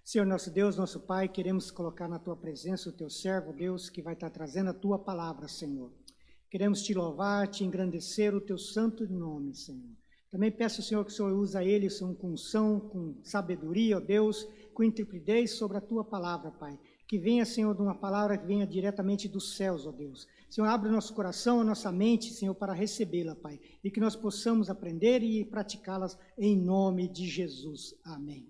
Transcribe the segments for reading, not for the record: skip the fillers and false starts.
Senhor nosso Deus, nosso Pai, queremos colocar na Tua presença o Teu servo, Deus, que vai estar trazendo a Tua palavra, Senhor. Queremos Te louvar, Te engrandecer o Teu santo nome, Senhor. Também peço, Senhor, que o Senhor use ele, Senhor, com unção, com sabedoria, ó Deus, com intrepidez sobre a Tua palavra, Pai. Que venha, Senhor, de uma palavra que venha diretamente dos céus, ó Deus. Senhor, abre o nosso coração, a nossa mente, Senhor, para recebê-la, Pai. E que nós possamos aprender e praticá-las em nome de Jesus. Amém.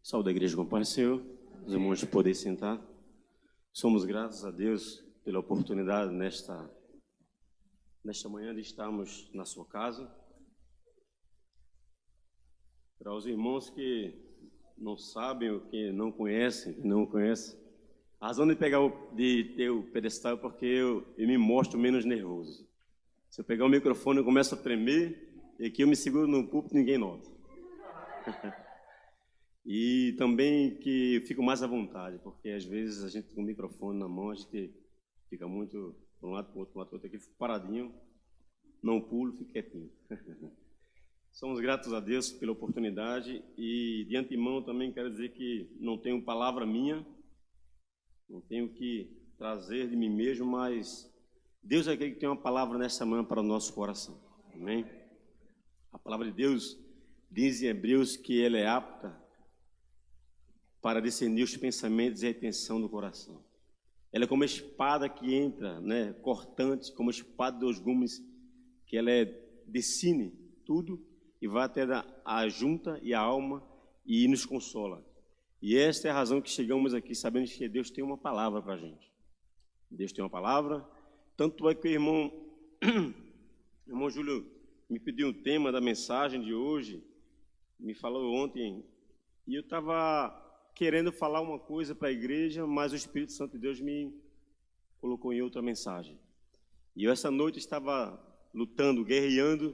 Saúde a igreja com paz, Senhor. Os irmãos de poder sentar. Somos gratos a Deus pela oportunidade nesta manhã de estarmos na sua casa. Para os irmãos que não sabem ou que não conhecem, a razão de ter o pedestal é porque eu me mostro menos nervoso. Se eu pegar o microfone, eu começo a tremer e aqui eu me seguro no púlpito e ninguém nota. E também que fico mais à vontade, porque às vezes a gente com o microfone na mão, a gente fica muito de um lado para o outro, aqui, fico paradinho, não pulo, fico quietinho. Somos gratos a Deus pela oportunidade e de antemão também quero dizer que não tenho palavra minha, não tenho que trazer de mim mesmo, mas Deus é aquele que tem uma palavra nessa manhã para o nosso coração. Amém? A palavra de Deus diz em Hebreus que ela é apta para discernir os pensamentos e a intenção do coração. Ela é como a espada que entra, cortante, como a espada dos gumes, que ela decine tudo e vai até a junta e a alma e nos consola. E esta é a razão que chegamos aqui, sabendo que Deus tem uma palavra para a gente. Deus tem uma palavra, tanto é que o irmão Júlio me pediu um tema da mensagem de hoje, me falou ontem, e eu estava querendo falar uma coisa para a igreja, mas o Espírito Santo de Deus me colocou em outra mensagem. E eu essa noite estava lutando, guerreando,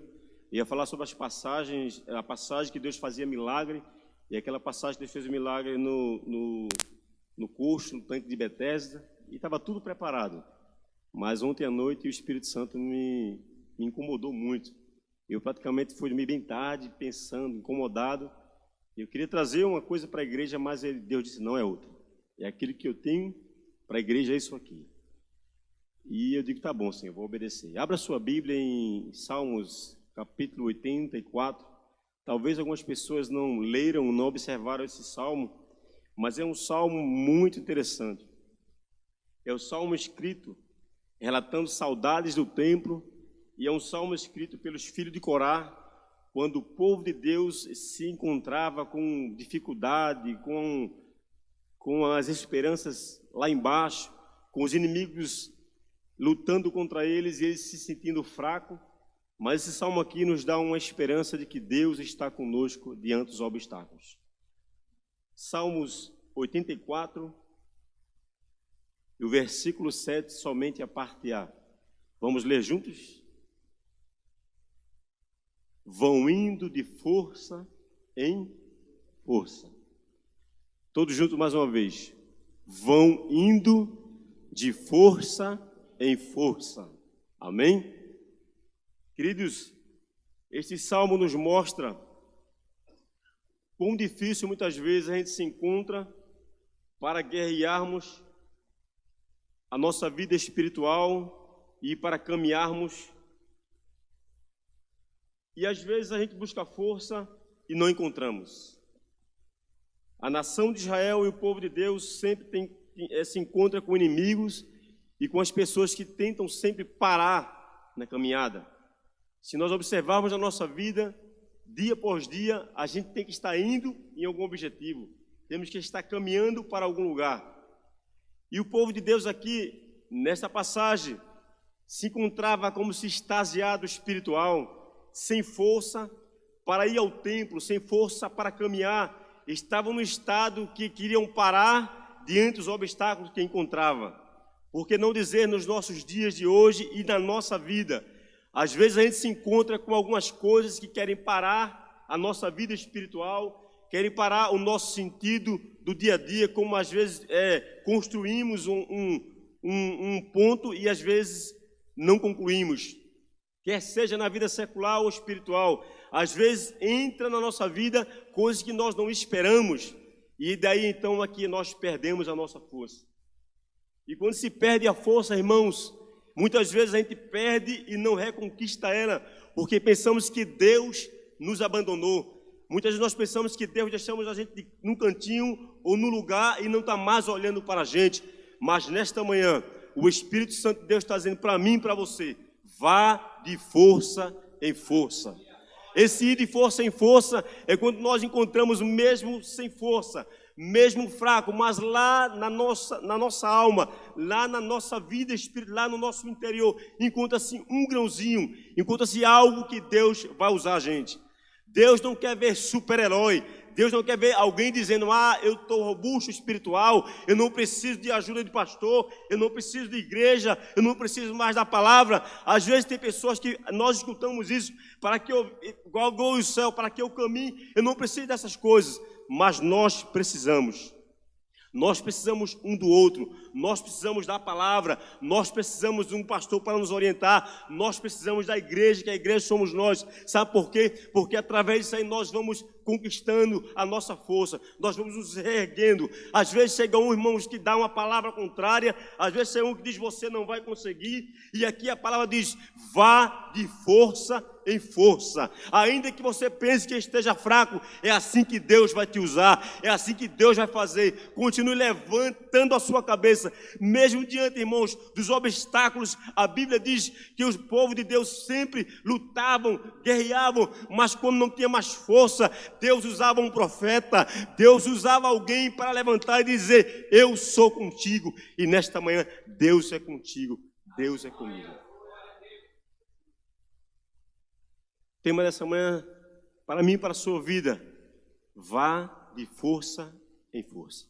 ia falar sobre as passagens, a passagem que Deus fazia milagre, e aquela passagem que Deus fez o milagre no coxo, no tanque de Betesda, e estava tudo preparado. Mas ontem à noite o Espírito Santo me incomodou muito. Eu praticamente fui dormir bem tarde, pensando, incomodado. Eu queria trazer uma coisa para a igreja, mas Deus disse, não é outra. É aquilo que eu tenho para a igreja, é isso aqui. E eu digo, tá bom, Senhor, eu vou obedecer. Abra sua Bíblia em Salmos, capítulo 84. Talvez algumas pessoas não leram, não observaram esse salmo, mas é um salmo muito interessante. É o salmo escrito relatando saudades do templo, e é um salmo escrito pelos filhos de Corá, quando o povo de Deus se encontrava com dificuldade, com as esperanças lá embaixo, com os inimigos lutando contra eles e eles se sentindo fracos. Mas esse salmo aqui nos dá uma esperança de que Deus está conosco diante dos obstáculos. Salmos 84, e o versículo 7, somente a parte A. Vamos ler juntos? Vão indo de força em força. Todos juntos mais uma vez. Vão indo de força em força. Amém? Queridos, este salmo nos mostra quão difícil muitas vezes a gente se encontra para guerrearmos a nossa vida espiritual e para caminharmos. E às vezes a gente busca força e não encontramos. A nação de Israel e o povo de Deus sempre se encontra com inimigos e com as pessoas que tentam sempre parar na caminhada. Se nós observarmos a nossa vida, dia após dia, a gente tem que estar indo em algum objetivo. Temos que estar caminhando para algum lugar. E o povo de Deus aqui, nesta passagem, se encontrava como se extasiado espiritual, sem força para ir ao templo, sem força para caminhar. Estavam no estado que queriam parar diante dos obstáculos que encontrava. Por que não dizer nos nossos dias de hoje e na nossa vida? Às vezes a gente se encontra com algumas coisas que querem parar a nossa vida espiritual, querem parar o nosso sentido do dia a dia, como às vezes construímos um ponto e às vezes não concluímos. quer seja na vida secular ou espiritual. Às vezes entra na nossa vida coisas que nós não esperamos, e daí então aqui nós perdemos a nossa força. E quando se perde a força, irmãos, muitas vezes a gente perde e não reconquista ela, porque pensamos que Deus nos abandonou. Muitas vezes nós pensamos que Deus deixamos a gente num cantinho ou num lugar e não está mais olhando para a gente. Mas nesta manhã, o Espírito Santo de Deus está dizendo para mim e para você: vá de força em força. Esse ir de força em força é quando nós encontramos, mesmo sem força, mesmo fraco, mas lá na nossa alma, lá na nossa vida espiritual, lá no nosso interior, encontra-se um grãozinho, encontra-se algo que Deus vai usar a gente. Deus não quer ver super-herói. Deus não quer ver alguém dizendo: eu estou robusto espiritual, eu não preciso de ajuda de pastor, eu não preciso de igreja, eu não preciso mais da palavra. Às vezes tem pessoas que nós escutamos isso, para que eu, igual o céu, para que eu caminhe, eu não preciso dessas coisas. Mas nós precisamos um do outro, nós precisamos da palavra, nós precisamos de um pastor para nos orientar, nós precisamos da igreja, que a igreja somos nós. Sabe por quê? Porque através disso aí nós vamos conquistando a nossa força, nós vamos nos reerguendo. Às vezes chega um irmão que dá uma palavra contrária, às vezes chega um que diz: você não vai conseguir, e aqui a palavra diz: vá de força em força. Ainda que você pense que esteja fraco, é assim que Deus vai te usar, é assim que Deus vai fazer. Continue levantando a sua cabeça, mesmo diante, irmãos, dos obstáculos. A Bíblia diz que o povo de Deus sempre lutavam, guerreavam, mas quando não tinha mais força, Deus usava um profeta, Deus usava alguém para levantar e dizer: eu sou contigo. E nesta manhã, Deus é contigo, Deus é comigo. O tema dessa manhã, para mim e para a sua vida: vá de força em força.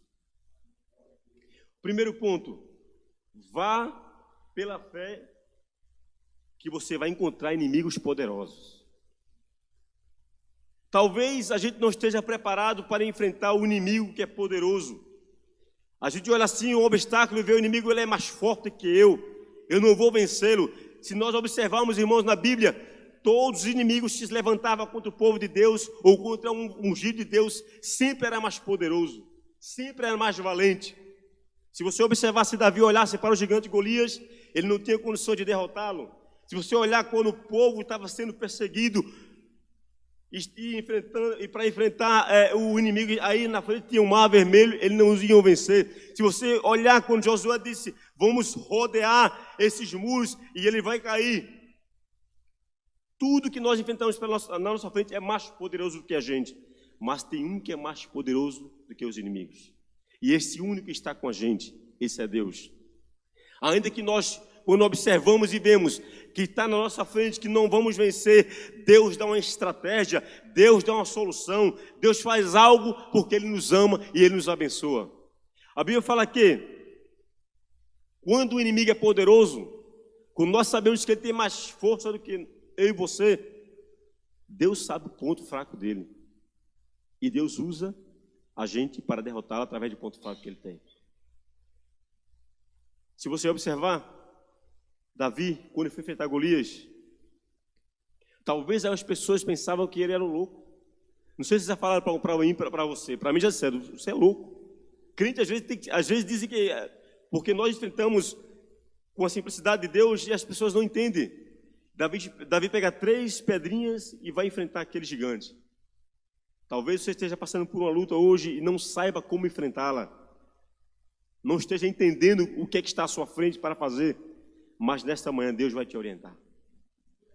Primeiro ponto: vá pela fé, que você vai encontrar inimigos poderosos. Talvez a gente não esteja preparado para enfrentar o inimigo que é poderoso. A gente olha assim um obstáculo e vê o inimigo, ele é mais forte que eu não vou vencê-lo. Se nós observarmos, irmãos, na Bíblia, todos os inimigos que se levantavam contra o povo de Deus ou contra um ungido de Deus, sempre era mais poderoso, sempre era mais valente. Se você observasse Davi, olhasse para o gigante Golias, ele não tinha condição de derrotá-lo. Se você olhar quando o povo estava sendo perseguido e para enfrentar o inimigo, aí na frente tinha um mar vermelho, eles não os iam vencer. Se você olhar quando Josué disse: vamos rodear esses muros e ele vai cair. Tudo que nós enfrentamos na nossa frente é mais poderoso do que a gente. Mas tem um que é mais poderoso do que os inimigos. E esse único que está com a gente, esse é Deus. Ainda que nós, quando observamos e vemos que está na nossa frente, que não vamos vencer, Deus dá uma estratégia, Deus dá uma solução, Deus faz algo porque Ele nos ama e Ele nos abençoa. A Bíblia fala que quando o inimigo é poderoso, quando nós sabemos que ele tem mais força do que eu e você, Deus sabe o ponto fraco dele. E Deus usa a gente para derrotá-lo através do ponto fraco que ele tem. Se você observar, Davi, quando ele foi enfrentar Golias, talvez as pessoas pensavam que ele era um louco. Não sei se já falaram para mim, para você. Para mim já disseram: você é louco. Crente às vezes dizem que porque nós enfrentamos com a simplicidade de Deus e as pessoas não entendem. Davi pega 3 pedrinhas e vai enfrentar aquele gigante. Talvez você esteja passando por uma luta hoje e não saiba como enfrentá-la. Não esteja entendendo o que é que está à sua frente para fazer. Mas nesta manhã Deus vai te orientar.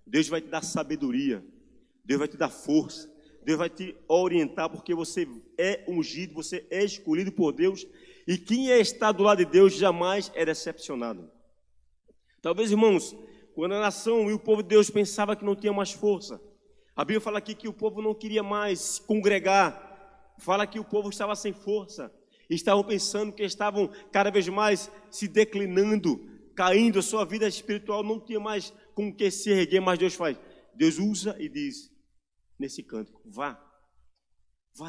Deus vai te dar sabedoria. Deus vai te dar força. Deus vai te orientar, porque você é ungido, você é escolhido por Deus. E quem está do lado de Deus jamais é decepcionado. Talvez, irmãos, quando a nação e o povo de Deus pensava que não tinha mais força, a Bíblia fala aqui que o povo não queria mais se congregar. Fala que o povo estava sem força. Estavam pensando que estavam cada vez mais se declinando, caindo. A sua vida espiritual não tinha mais com o que se erguer. Mas Deus faz. Deus usa e diz nesse canto: vá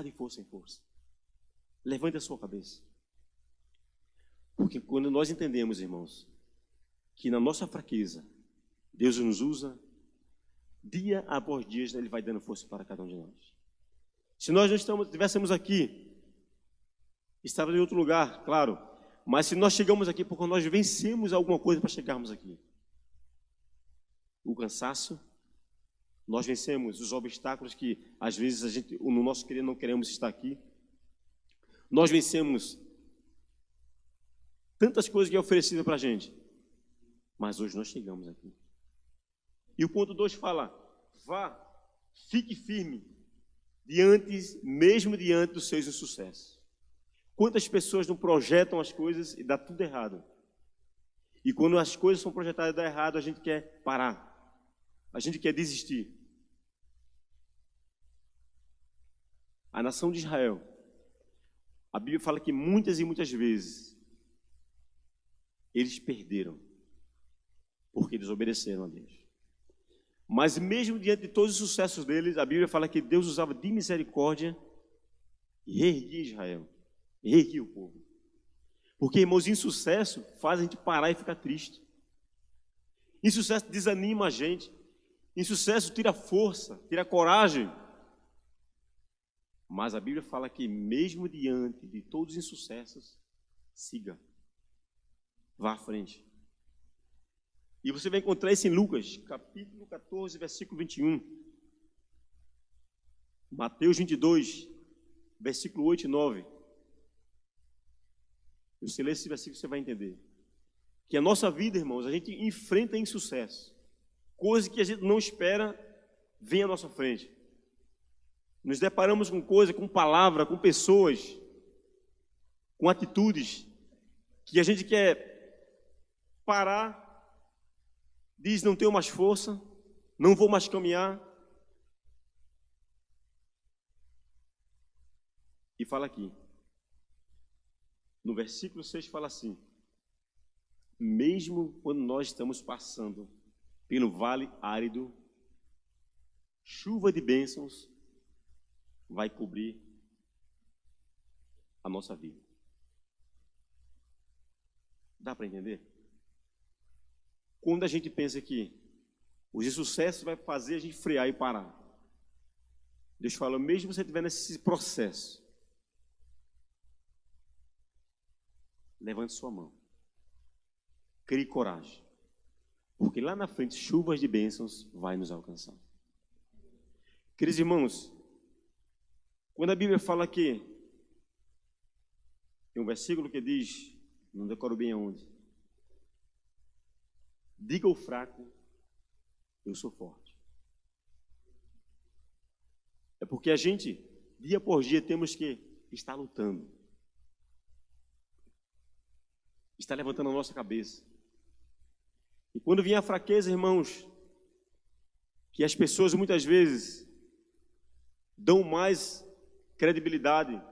de força em força. Levante a sua cabeça. Porque quando nós entendemos, irmãos, que na nossa fraqueza Deus nos usa, dia após dia, Ele vai dando força para cada um de nós. Se nós não estivéssemos aqui, estávamos em outro lugar, claro, mas se nós chegamos aqui porque nós vencemos alguma coisa para chegarmos aqui. O cansaço, nós vencemos os obstáculos que às vezes a gente, no nosso querer, não queremos estar aqui. Nós vencemos tantas coisas que é oferecido para a gente, mas hoje nós chegamos aqui. E o ponto 2 fala, vá, fique firme, mesmo diante dos seus insucessos. Quantas pessoas não projetam as coisas e dá tudo errado? E quando as coisas são projetadas e dá errado, a gente quer parar. A gente quer desistir. A nação de Israel, a Bíblia fala que muitas e muitas vezes eles perderam porque desobedeceram a Deus. Mas mesmo diante de todos os sucessos deles, a Bíblia fala que Deus usava de misericórdia e reerguia Israel, reerguia o povo. Porque, irmãos, insucesso faz a gente parar e ficar triste. Insucesso desanima a gente. Insucesso tira força, tira coragem. Mas a Bíblia fala que mesmo diante de todos os insucessos, siga. Vá à frente. E você vai encontrar isso em Lucas, capítulo 14, versículo 21. Mateus 22, versículo 8 e 9. Se você ler esse versículo, você vai entender. Que a nossa vida, irmãos, a gente enfrenta insucesso. Coisa que a gente não espera vem à nossa frente. Nos deparamos com coisas, com palavras, com pessoas, com atitudes, que a gente quer parar, diz, não tenho mais força, não vou mais caminhar. E fala aqui, no versículo 6 fala assim, mesmo quando nós estamos passando pelo vale árido, chuva de bênçãos vai cobrir a nossa vida. Dá para entender? Quando a gente pensa que os insucessos vai fazer a gente frear e parar, Deus fala, mesmo você estiver nesse processo, levante sua mão, crie coragem, porque lá na frente chuvas de bênçãos vai nos alcançar. Queridos irmãos, quando a Bíblia fala que tem um versículo que diz, não decoro bem aonde, diga ao fraco, eu sou forte. É porque a gente, dia por dia, temos que estar lutando. Estar levantando a nossa cabeça. E quando vier a fraqueza, irmãos, que as pessoas muitas vezes dão mais credibilidade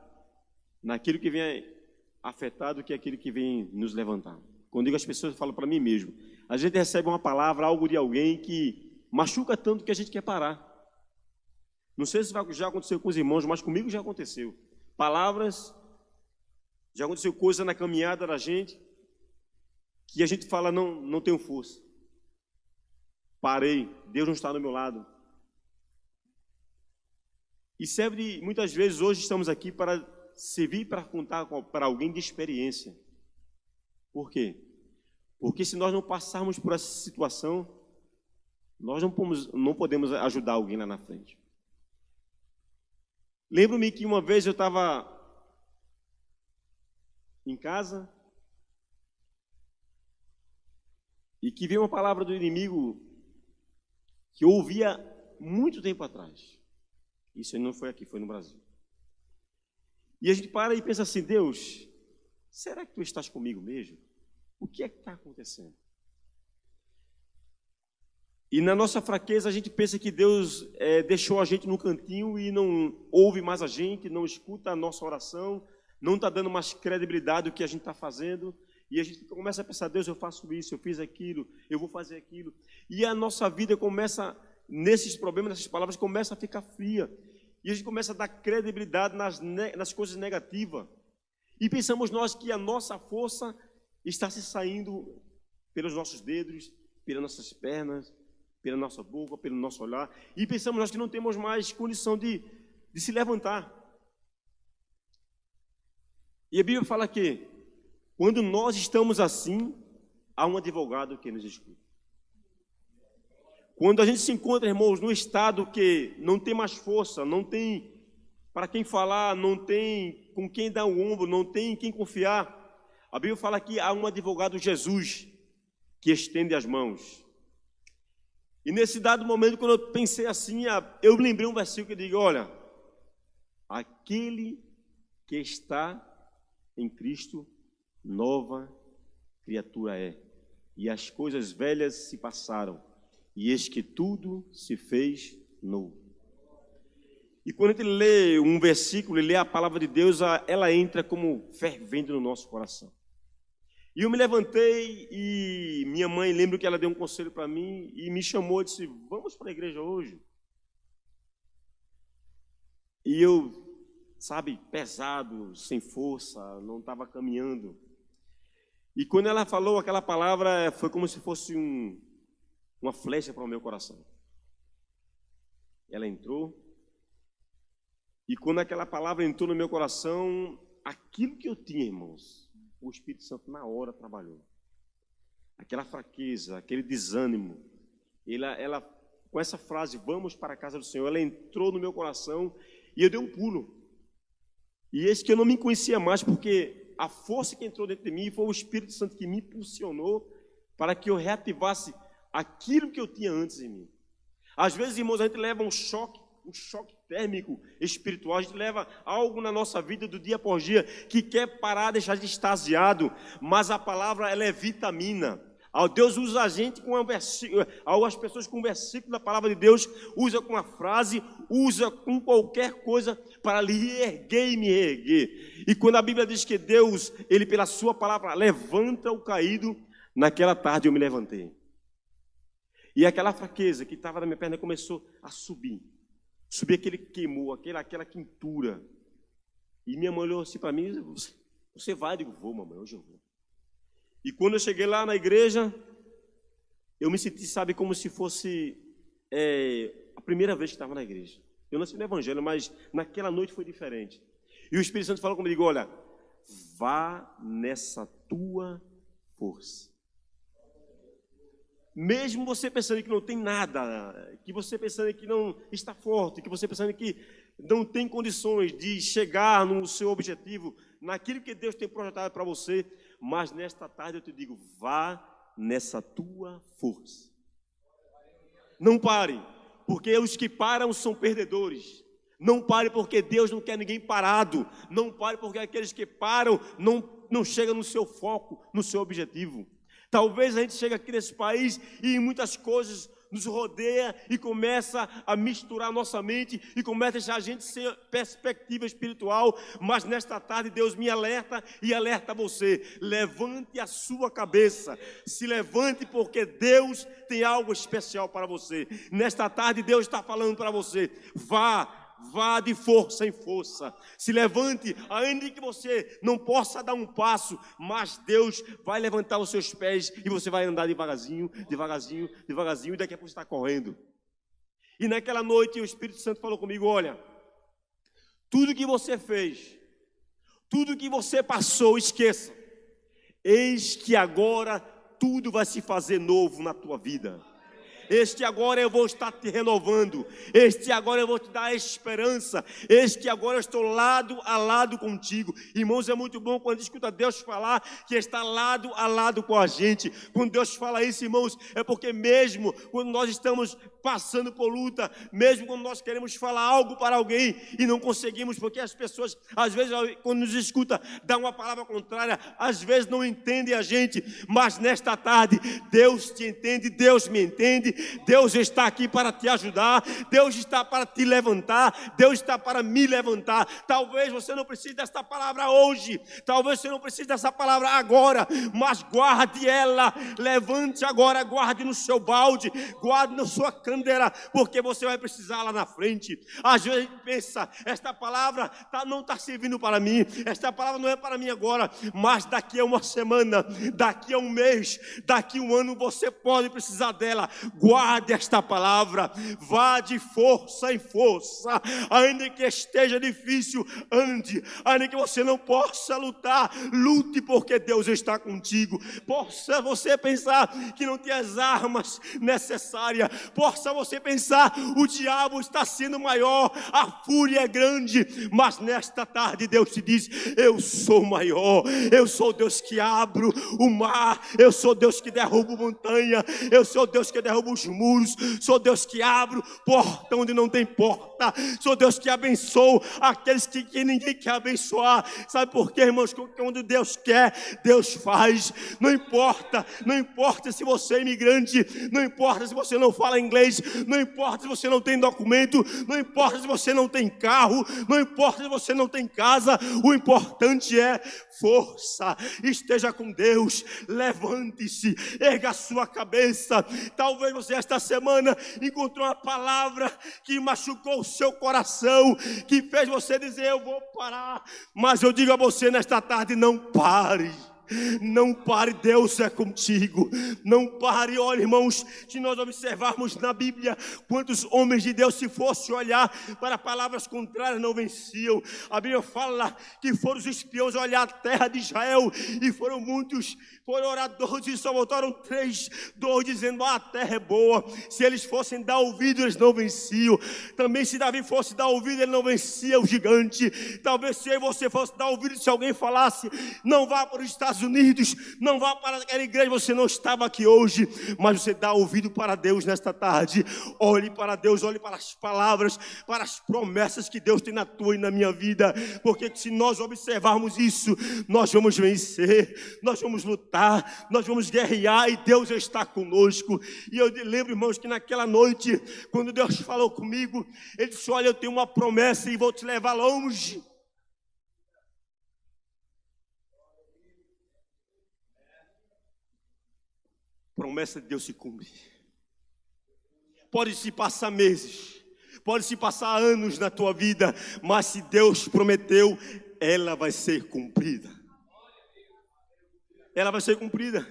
naquilo que vem afetar do que aquilo que vem nos levantar. Quando digo as pessoas, eu falo para mim mesmo. A gente recebe uma palavra, algo de alguém que machuca tanto que a gente quer parar. Não sei se já aconteceu com os irmãos, mas comigo já aconteceu. Palavras, já aconteceu coisa na caminhada da gente, que a gente fala, não tenho força. Parei, Deus não está do meu lado. E serve de, muitas vezes, hoje estamos aqui para servir para contar para alguém de experiência. Por quê? Porque se nós não passarmos por essa situação, nós não podemos ajudar alguém lá na frente. Lembro-me que uma vez eu estava em casa e que veio uma palavra do inimigo que eu ouvia muito tempo atrás. Isso não foi aqui, foi no Brasil. E a gente para e pensa assim, Deus, será que tu estás comigo mesmo? O que é que está acontecendo? E na nossa fraqueza a gente pensa que Deus deixou a gente no cantinho e não ouve mais a gente, não escuta a nossa oração, não está dando mais credibilidade do que a gente está fazendo. E a gente começa a pensar, Deus, eu faço isso, eu fiz aquilo, eu vou fazer aquilo. E a nossa vida começa, nesses problemas, nessas palavras, começa a ficar fria. E a gente começa a dar credibilidade nas coisas negativas. E pensamos nós que a nossa força está se saindo pelos nossos dedos, pelas nossas pernas. pela nossa boca, pelo nosso olhar, e pensamos nós que não temos mais condição de se levantar. E a Bíblia fala que, quando nós estamos assim, há um advogado que nos escuta. Quando a gente se encontra, irmãos, num estado que não tem mais força, não tem para quem falar, não tem com quem dar o ombro, não tem em quem confiar, a Bíblia fala que há um advogado, Jesus, que estende as mãos. E nesse dado momento, quando eu pensei assim, eu lembrei um versículo que diz, olha, aquele que está em Cristo, nova criatura é, e as coisas velhas se passaram, e eis que tudo se fez novo. E quando a gente lê um versículo, lê a palavra de Deus, ela entra como fervendo no nosso coração. E eu me levantei e minha mãe, lembro que ela deu um conselho para mim e me chamou e disse, vamos para a igreja hoje. E eu, sabe, pesado, sem força, não estava caminhando. E quando ela falou aquela palavra, foi como se fosse uma flecha para o meu coração. Ela entrou, e quando aquela palavra entrou no meu coração, aquilo que eu tinha, irmãos, o Espírito Santo na hora trabalhou. Aquela fraqueza, aquele desânimo, ela com essa frase, vamos para a casa do Senhor, ela entrou no meu coração e eu dei um pulo. E esse que eu não me conhecia mais, porque a força que entrou dentro de mim foi o Espírito Santo que me impulsionou para que eu reativasse aquilo que eu tinha antes em mim. Às vezes, irmãos, a gente leva um choque térmico espiritual, a gente leva algo na nossa vida do dia por dia que quer parar, deixar de extasiado, mas a palavra ela é vitamina. Deus usa a gente com um versículo, as pessoas com um versículo da palavra de Deus, usa com uma frase, usa com qualquer coisa para lhe erguer e me reerguer. E quando a Bíblia diz que Deus, Ele pela sua palavra levanta o caído, naquela tarde eu me levantei. E aquela fraqueza que estava na minha perna começou a subir aquele queimou, aquela quintura. E minha mãe olhou assim para mim, você vai? Eu digo, vou, mamãe, hoje eu vou. E quando eu cheguei lá na igreja, eu me senti, sabe, como se fosse a primeira vez que estava na igreja. Eu nasci no evangelho, mas naquela noite foi diferente. E o Espírito Santo falou comigo, olha, vá nessa tua força. Mesmo você pensando que não tem nada, que você pensando que não está forte, que você pensando que não tem condições de chegar no seu objetivo, naquilo que Deus tem projetado para você, mas nesta tarde eu te digo, vá nessa tua força. Não pare, porque os que param são perdedores. Não pare porque Deus não quer ninguém parado. Não pare porque aqueles que param não chegam no seu foco, no seu objetivo. Talvez a gente chegue aqui nesse país e muitas coisas nos rodeia e começa a misturar nossa mente e começa a deixar a gente sem perspectiva espiritual, mas nesta tarde Deus me alerta e alerta você, levante a sua cabeça, se levante porque Deus tem algo especial para você. Nesta tarde Deus está falando para você, vá de força em força, se levante, ainda que você não possa dar um passo, mas Deus vai levantar os seus pés e você vai andar devagarzinho, devagarzinho, devagarzinho, e daqui a pouco você está correndo. E naquela noite o Espírito Santo falou comigo, olha, tudo que você fez, tudo que você passou, esqueça, eis que agora tudo vai se fazer novo na tua vida. Este agora eu vou estar te renovando. Este agora eu vou te dar esperança. Este agora eu estou lado a lado contigo. Irmãos, é muito bom quando a gente escuta Deus falar que está lado a lado com a gente. Quando Deus fala isso, irmãos, é porque mesmo quando nós estamos passando por luta, mesmo quando nós queremos falar algo para alguém e não conseguimos, porque as pessoas, às vezes, quando nos escuta, dá uma palavra contrária, às vezes não entendem a gente, mas nesta tarde, Deus te entende, Deus me entende, Deus está aqui para te ajudar, Deus está para te levantar, Deus está para me levantar. Talvez você não precise desta palavra hoje, talvez você não precise dessa palavra agora, mas guarde ela, levante agora, guarde no seu balde, guarde na sua candeira, porque você vai precisar lá na frente. Às vezes a gente pensa, esta palavra não está servindo para mim, esta palavra não é para mim agora, mas daqui a uma semana, daqui a um mês, daqui a um ano você pode precisar dela. guarde esta palavra, vá de força em força, ainda que esteja difícil, ande, ainda que você não possa lutar, lute, porque Deus está contigo. Possa você pensar que não tem as armas necessárias, possa você pensar, o diabo está sendo maior, a fúria é grande, mas nesta tarde Deus te diz: eu sou maior, eu sou Deus que abro o mar, eu sou Deus que derrubo montanha, eu sou Deus que derrubo os muros, sou Deus que abro porta onde não tem porta, sou Deus que abençoo aqueles que ninguém quer abençoar. Sabe por quê, irmãos? Porque onde Deus quer, Deus faz. Não importa se você é imigrante, não importa se você não fala inglês, não importa se você não tem documento, não importa se você não tem carro, não importa se você não tem casa, o importante é força. Esteja com Deus, levante-se, erga a sua cabeça. Talvez você esta semana encontrou uma palavra que machucou o seu coração, que fez você dizer: eu vou parar. Mas eu digo a você nesta tarde: não pare. Não pare, Deus é contigo. Não pare. Olha, irmãos, se nós observarmos na Bíblia, quantos homens de Deus, se fosse olhar para palavras contrárias, não venciam. A Bíblia fala que foram os espiões olhar a terra de Israel, e foram muitos, foram oradores, e só voltaram 3, 2, dizendo: a terra é boa. Se eles fossem dar ouvido, eles não venciam. Também se Davi fosse dar ouvido, ele não vencia o gigante. Talvez se você fosse dar ouvido, se alguém falasse: não vá para os Estados Unidos, não vá para aquela igreja, você não estava aqui hoje. Mas você dá ouvido para Deus nesta tarde. Olhe para Deus, olhe para as palavras, para as promessas que Deus tem na tua e na minha vida, porque se nós observarmos isso, nós vamos vencer, nós vamos lutar, nós vamos guerrear, e Deus está conosco. E eu lembro, irmãos, que naquela noite, quando Deus falou comigo, Ele disse: olha, eu tenho uma promessa e vou te levar longe. Promessa de Deus se cumpre. Pode se passar meses, pode se passar anos na tua vida, mas se Deus prometeu, ela vai ser cumprida. Ela vai ser cumprida.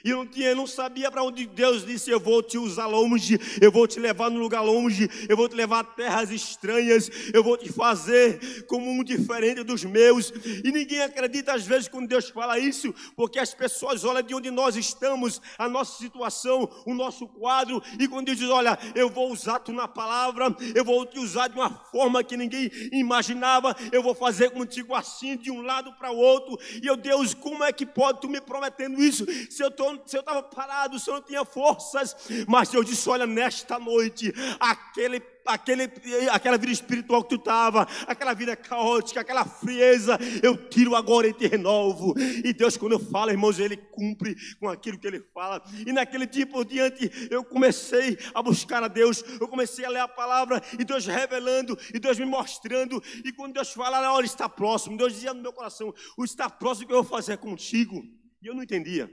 E eu não sabia para onde Deus disse: eu vou te usar longe, eu vou te levar num lugar longe, eu vou te levar a terras estranhas, eu vou te fazer como um diferente dos meus. E ninguém acredita às vezes quando Deus fala isso, porque as pessoas olham de onde nós estamos, a nossa situação, o nosso quadro, e quando Deus diz: olha, eu vou usar tu na palavra, eu vou te usar de uma forma que ninguém imaginava, eu vou fazer contigo assim, de um lado para o outro. E eu: Deus, como é que pode tu me prometendo isso, se eu estava parado, se eu não tinha forças? Mas Deus disse: olha, nesta noite, aquela vida espiritual que tu estava, aquela vida caótica, aquela frieza, eu tiro agora e te renovo. E Deus, quando eu falo, irmãos, Ele cumpre com aquilo que Ele fala. E naquele dia por diante, eu comecei a buscar a Deus, eu comecei a ler a palavra, e Deus revelando, e Deus me mostrando. E quando Deus fala: olha, está próximo, Deus dizia no meu coração: o está próximo que eu vou fazer contigo. E eu não entendia,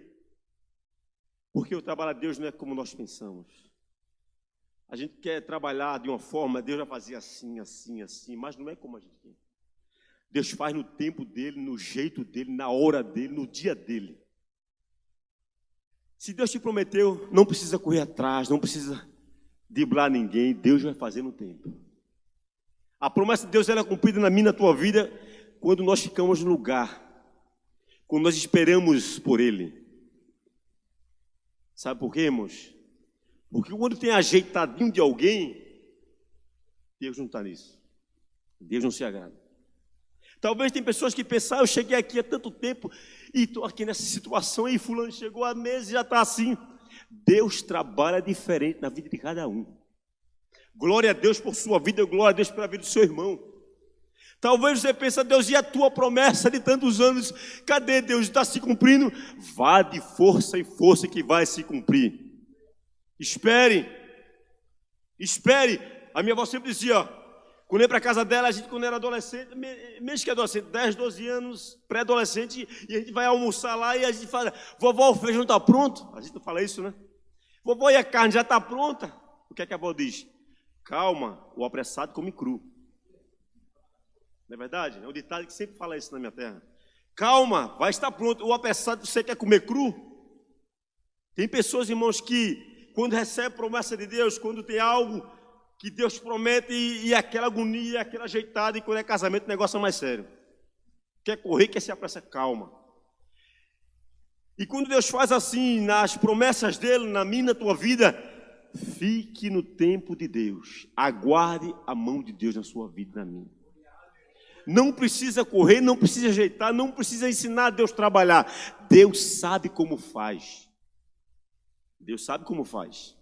porque o trabalho a Deus não é como nós pensamos. A gente quer trabalhar de uma forma, Deus vai fazer assim, assim, assim, mas não é como a gente quer. Deus faz no tempo dele, no jeito dele, na hora dele, no dia dele. Se Deus te prometeu, não precisa correr atrás, não precisa driblar ninguém, Deus vai fazer no tempo. A promessa de Deus, ela é cumprida na minha e na tua vida quando nós ficamos no lugar, quando nós esperamos por Ele. Sabe por quê, irmãos? Porque quando tem ajeitadinho de alguém, Deus não está nisso. Deus não se agrada. Talvez tem pessoas que pensam: eu cheguei aqui há tanto tempo e estou aqui nessa situação, e fulano chegou há meses e já está assim. Deus trabalha diferente na vida de cada um. Glória a Deus por sua vida, glória a Deus pela vida do seu irmão. Talvez você pense: Deus, e a tua promessa de tantos anos? Cadê, Deus? Está se cumprindo? Vá de força em força que vai se cumprir. Espere. A minha avó sempre dizia, quando eu ia para a casa dela, a gente, quando era adolescente, mesmo que adolescente, 10, 12 anos, pré-adolescente, e a gente vai almoçar lá e a gente fala: vovó, o feijão está pronto? A gente não fala isso, né? Vovó, e a carne já está pronta? O que é que a avó diz? Calma, o apressado come cru. Não é verdade? É um ditado que sempre fala isso na minha terra. Calma, vai estar pronto. O apressado, você quer comer cru? Tem pessoas, irmãos, que quando recebe promessa de Deus, quando tem algo que Deus promete e aquela agonia, aquela ajeitada, e quando é casamento o negócio é mais sério. Quer correr, quer se apressar, calma. E quando Deus faz assim, nas promessas dele, na minha, na tua vida, fique no tempo de Deus. Aguarde a mão de Deus na sua vida e na minha. Não precisa correr, não precisa ajeitar, não precisa ensinar a Deus a trabalhar. Deus sabe como faz. Deus sabe como faz.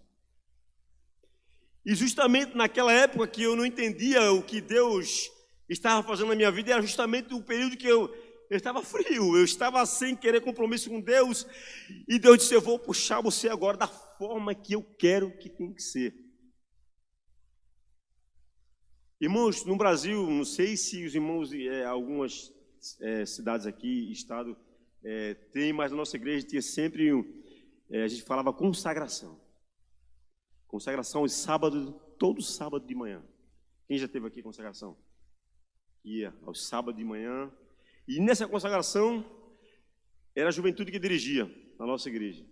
E justamente naquela época que eu não entendia o que Deus estava fazendo na minha vida, era justamente o período que eu estava frio, eu estava sem querer compromisso com Deus, e Deus disse: eu vou puxar você agora da forma que eu quero que tem que ser. Irmãos, no Brasil, não sei se os irmãos, algumas cidades aqui, estado, tem, mas na nossa igreja tinha sempre, a gente falava consagração. Consagração de sábado, todo sábado de manhã. Quem já teve aqui consagração? Ia aos sábados de manhã. E nessa consagração, era a juventude que dirigia na nossa igreja.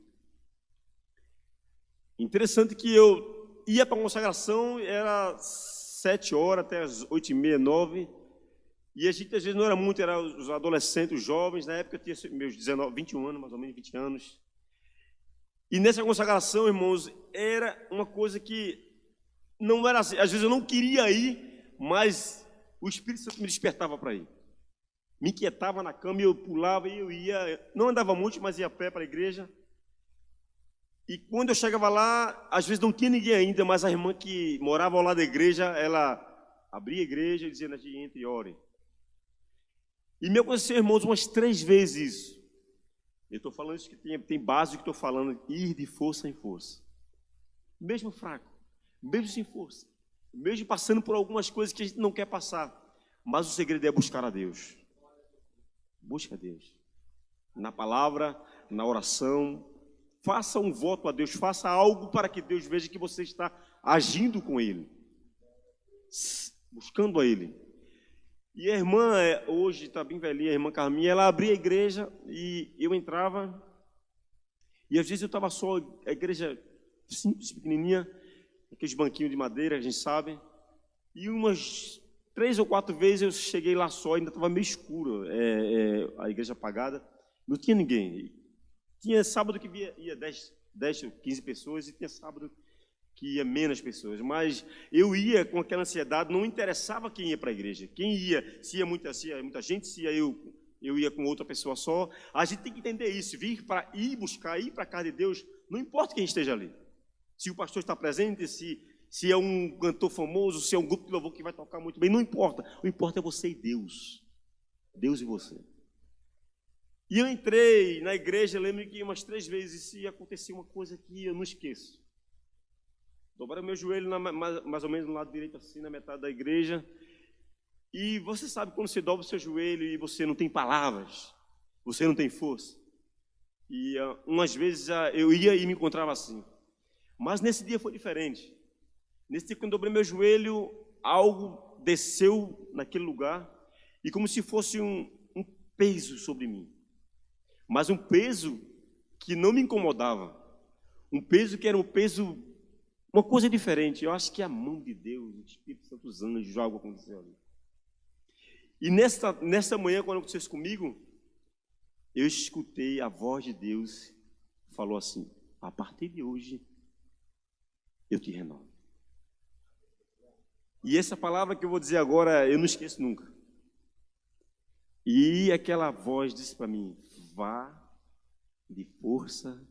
Interessante que eu ia para a consagração, era 7 horas até as 8h30, 9. E a gente às vezes não era muito, era os adolescentes, os jovens. Na época eu tinha meus 19, 21 anos, mais ou menos 20 anos. E nessa consagração, irmãos, era uma coisa que não era assim. Às vezes eu não queria ir, mas o Espírito Santo me despertava para ir. Me inquietava na cama e eu pulava e eu ia. Não andava muito, mas ia a pé para a igreja. E quando eu chegava lá, às vezes não tinha ninguém ainda, mas a irmã que morava ao lado da igreja, ela abria a igreja e dizia: na gente entra e ore. E me aconteceu, irmãos, umas 3 vezes isso. Eu estou falando isso que tem base do que estou falando, ir de força em força. Mesmo fraco, mesmo sem força, mesmo passando por algumas coisas que a gente não quer passar. Mas o segredo é buscar a Deus. Busca a Deus. Na palavra, na oração. Faça um voto a Deus, faça algo para que Deus veja que você está agindo com Ele. Buscando a Ele. E a irmã, hoje está bem velhinha, a irmã Carminha, ela abria a igreja e eu entrava. E às vezes eu estava só, a igreja simples, pequenininha, aqueles banquinhos de madeira, a gente sabe. E umas 3 ou 4 vezes eu cheguei lá só, ainda estava meio escuro, a igreja apagada, não tinha ninguém. Tinha sábado que ia 10 ou 15 pessoas e tinha sábado que ia menos pessoas. Mas eu ia com aquela ansiedade, não interessava quem ia para a igreja. Quem ia, se ia muita gente, se ia eu ia com outra pessoa só. A gente tem que entender isso, vir para ir buscar, ir para a casa de Deus, não importa quem esteja ali. Se o pastor está presente, se é um cantor famoso, se é um grupo de louvor que vai tocar muito bem, não importa. O que importa é você e Deus. Deus e você. E eu entrei na igreja, lembro que umas 3 vezes e acontecia uma coisa que eu não esqueço. Dobraram meu joelho mais ou menos no lado direito, assim, na metade da igreja. E você sabe quando você dobra o seu joelho e você não tem palavras, você não tem força. E umas vezes eu ia e me encontrava assim. Mas nesse dia foi diferente. Nesse dia, quando eu dobrei meu joelho, algo desceu naquele lugar e como se fosse um peso sobre mim. Mas um peso que não me incomodava. Um peso que era um peso, uma coisa diferente. Eu acho que a mão de Deus, o Espírito Santo, os anjos, algo aconteceu ali. E nessa manhã, quando aconteceu isso comigo, eu escutei a voz de Deus, falou assim: a partir de hoje, eu te renovo. E essa palavra que eu vou dizer agora, eu não esqueço nunca. E aquela voz disse para mim: vá de força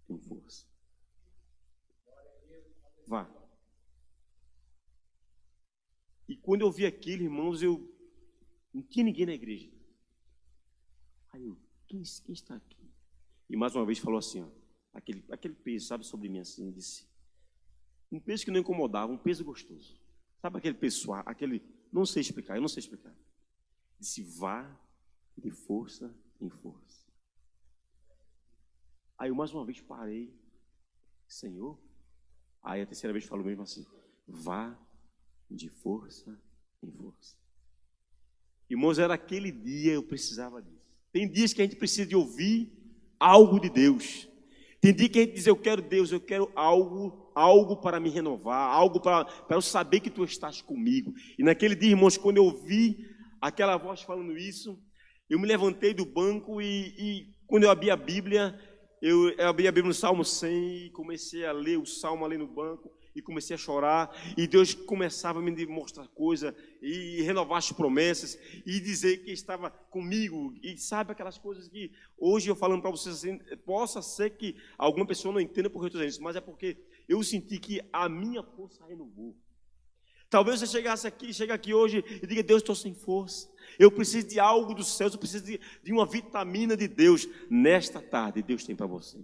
em força. Vá. E quando eu vi aquilo, irmãos, não tinha ninguém na igreja. Aí eu, quem está aqui? E mais uma vez falou assim, ó, aquele peso, sabe, sobre mim assim, disse, um peso que não incomodava, um peso gostoso. Sabe aquele peso, não sei explicar, eu não sei explicar. Disse, vá de força em força. Aí eu mais uma vez parei, Senhor. Aí a terceira vez falou mesmo assim, vá de força em força. Irmãos, era aquele dia, eu precisava disso. Tem dias que a gente precisa de ouvir algo de Deus. Tem dia que a gente diz, eu quero Deus, eu quero algo para me renovar, algo para eu saber que tu estás comigo. E naquele dia, irmãos, quando eu ouvi aquela voz falando isso, eu me levantei do banco e quando eu abri a Bíblia, eu abri a Bíblia no Salmo 100 e comecei a ler o Salmo ali no banco e comecei a chorar. E Deus começava a me mostrar coisas e renovar as promessas e dizer que estava comigo. E sabe aquelas coisas que hoje eu falando para vocês assim, possa ser que alguma pessoa não entenda porque eu estou dizendo isso, mas é porque eu senti que a minha força renovou. Talvez você chega aqui hoje e diga, Deus, estou sem força. Eu preciso de algo dos céus, eu preciso de uma vitamina de Deus. Nesta tarde, Deus tem para você.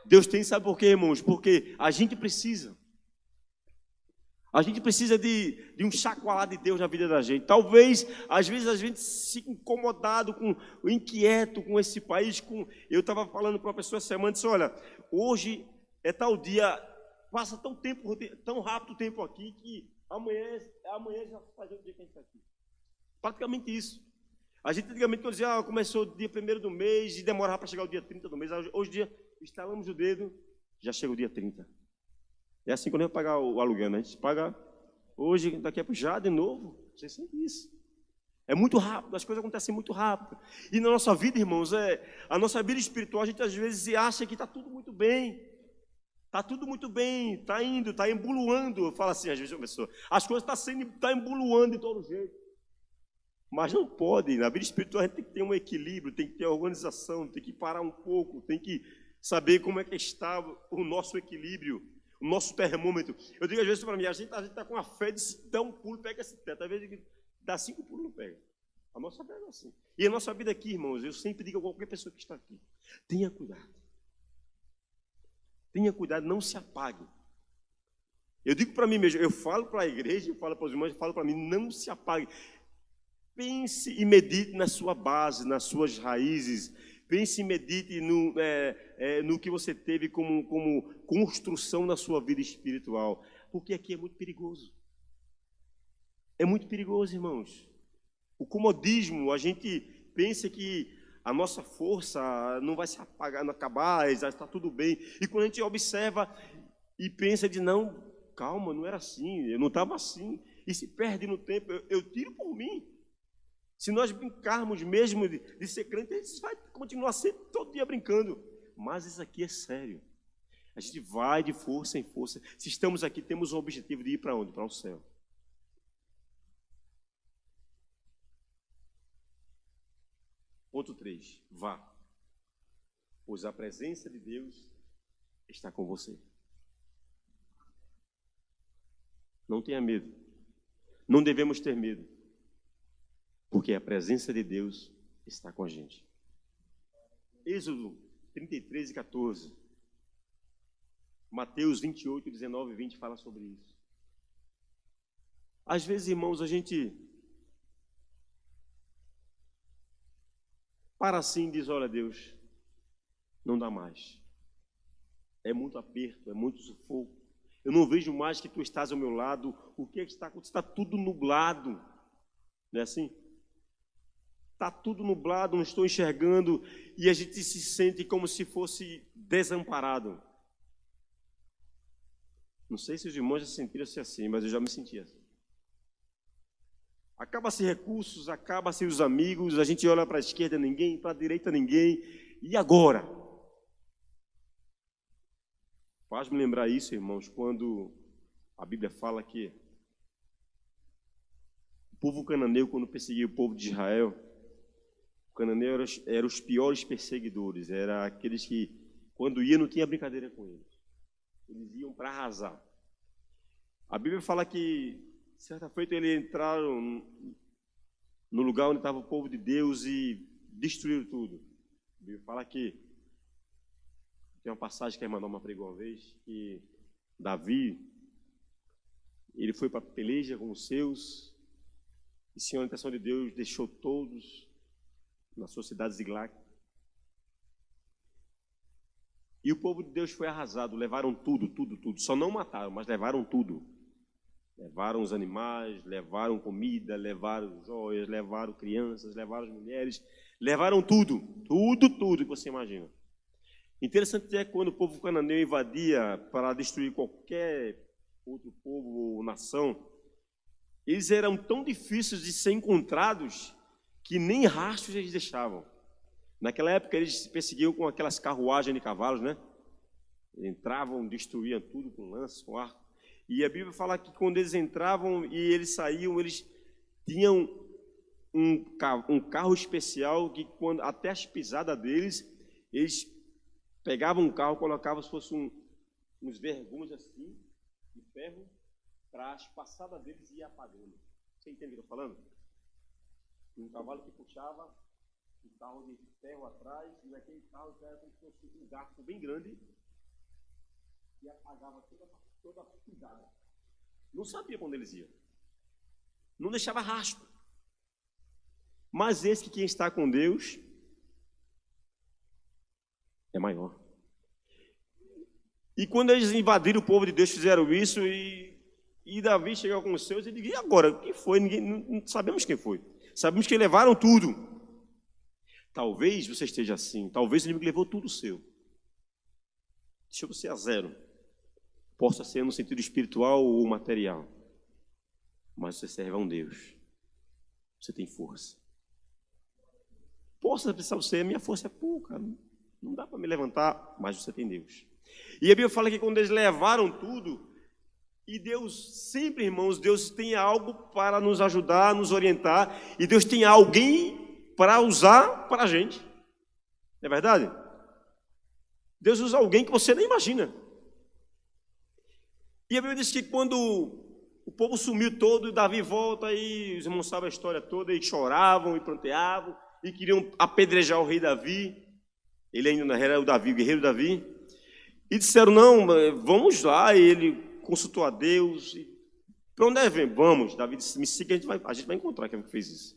Deus tem, sabe por quê, irmãos? Porque a gente precisa. A gente precisa de um chacoalhar de Deus na vida da gente. Talvez, às vezes, a gente se incomodado, inquieto com esse país. Eu estava falando com uma pessoa essa semana, disse, olha, hoje é tal dia, passa tão rápido o tempo aqui, que amanhã já faz o dia que a gente está aqui. Praticamente isso. A gente antigamente quando dizia, começou o dia 1º do mês e demorava para chegar o dia 30 do mês. Hoje em dia, instalamos o dedo, já chega o dia 30. É assim quando eu pagar o aluguel, né? A gente paga hoje, daqui a pouco já de novo. Você sente isso. É muito rápido, as coisas acontecem muito rápido. E na nossa vida, irmãos, a nossa vida espiritual, a gente às vezes acha que está tudo muito bem. Está tudo muito bem, está indo, está embuluando. Fala assim, às vezes a pessoa, as coisas estão embuluando de todo jeito. Mas não pode, na vida espiritual a gente tem que ter um equilíbrio, tem que ter organização, tem que parar um pouco, tem que saber como é que está o nosso equilíbrio, o nosso termômetro. Eu digo às vezes para mim, a gente está com a fé de se dar um pulo, pega esse teto, às vezes dá 5 pulos, não pega. A nossa vida é assim. E a nossa vida aqui, irmãos, eu sempre digo a qualquer pessoa que está aqui, tenha cuidado. Tenha cuidado, não se apague. Eu digo para mim mesmo, eu falo para a igreja, eu falo para os irmãos, eu falo para mim, não se apague. Pense e medite na sua base, nas suas raízes. Pense e medite no que você teve como construção na sua vida espiritual. Porque aqui é muito perigoso. É muito perigoso, irmãos. O comodismo, a gente pensa que a nossa força não vai se apagar, não acabar, já está tudo bem. E quando a gente observa e pensa de não, calma, não era assim, eu não estava assim. E se perde no tempo, eu tiro por mim. Se nós brincarmos mesmo de ser crente, a gente vai continuar sempre todo dia brincando. Mas isso aqui é sério. A gente vai de força em força. Se estamos aqui, temos o objetivo de ir para onde? Para o céu. Ponto 3. Vá. Pois a presença de Deus está com você. Não tenha medo. Não devemos ter medo. Porque a presença de Deus está com a gente. Êxodo 33 e 14. Mateus 28, 19 e 20 fala sobre isso. Às vezes, irmãos, a gente para assim e diz, olha Deus, não dá mais. É muito aperto, é muito sufoco. Eu não vejo mais que tu estás ao meu lado. O que é que está acontecendo? Está tudo nublado. Não é assim? Está tudo nublado, não estou enxergando, e a gente se sente como se fosse desamparado. Não sei se os irmãos já sentiram-se assim, mas eu já me senti assim. Acaba-se recursos, acaba-se os amigos, a gente olha para a esquerda ninguém, para a direita ninguém, e agora? Faz-me lembrar isso, irmãos, quando a Bíblia fala que o povo cananeu, quando perseguia o povo de Israel, o cananeu era os piores perseguidores, era aqueles que, quando ia, não tinha brincadeira com eles. Eles iam para arrasar. A Bíblia fala que, certa feita, eles entraram no lugar onde estava o povo de Deus e destruíram tudo. A Bíblia fala que, tem uma passagem que a irmã Norma pregou uma vez, que Davi, ele foi para a peleja com os seus, e, sem a orientação de Deus, deixou todos na sua cidade de Ziglag. E o povo de Deus foi arrasado, levaram tudo. Só não mataram, mas levaram tudo. Levaram os animais, levaram comida, levaram joias, levaram crianças, levaram as mulheres, levaram tudo que você imagina. Interessante é quando o povo cananeu invadia para destruir qualquer outro povo ou nação, eles eram tão difíceis de ser encontrados que nem rastros eles deixavam. Naquela época eles se perseguiam com aquelas carruagens de cavalos, né? Entravam, destruíam tudo com lanças, com arco. E a Bíblia fala que quando eles entravam e eles saíam, eles tinham um carro especial que, quando até as pisadas deles, eles pegavam o carro, colocavam se fosse uns vergões assim, de ferro, para as passadas deles ir apagando. Você entende o que eu estou falando? Um cavalo que puxava um carro de ferro atrás, e naquele carro já era como se fosse um garfo bem grande e apagava toda a pisada. Não sabia para onde eles iam. Não deixava rastro. Mas esse que quem está com Deus é maior. E quando eles invadiram o povo de Deus, fizeram isso, e Davi chegou com os seus e disse: e agora? Quem foi? Não sabemos quem foi. Sabemos que levaram tudo. Talvez você esteja assim. Talvez o inimigo levou tudo o seu. Deixa você a zero. Possa ser no sentido espiritual ou material. Mas você serve a um Deus. Você tem força. Possa pensar você, minha força é pouca. Não dá para me levantar, mas você tem Deus. E a Bíblia fala que quando eles levaram tudo, e Deus sempre, irmãos, Deus tem algo para nos ajudar, nos orientar, e Deus tem alguém para usar para a gente. Não é verdade? Deus usa alguém que você nem imagina. E a Bíblia diz que quando o povo sumiu todo, e Davi volta, e os irmãos sabem a história toda, e choravam, e pranteavam, e queriam apedrejar o rei Davi. Ele ainda não era o Davi, o guerreiro Davi. E disseram: não, vamos lá. E ele consultou a Deus. Para onde vem? Vamos. Davi disse: me siga, a gente vai encontrar quem fez isso.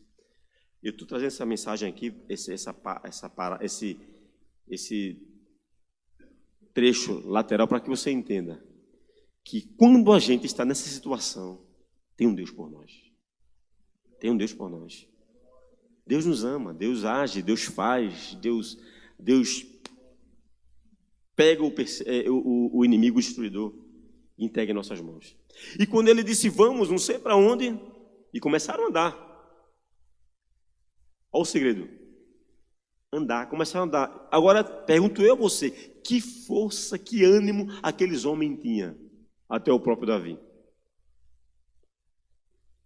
Eu estou trazendo essa mensagem aqui, esse trecho lateral, para que você entenda que quando a gente está nessa situação, tem um Deus por nós. Tem um Deus por nós. Deus nos ama, Deus age, Deus faz, Deus pega o inimigo destruidor e entrega em nossas mãos. E quando ele disse: vamos, não sei para onde, e começaram a andar. Olha o segredo. Andar, começaram a andar. Agora, pergunto eu a você, que força, que ânimo aqueles homens tinham, até o próprio Davi.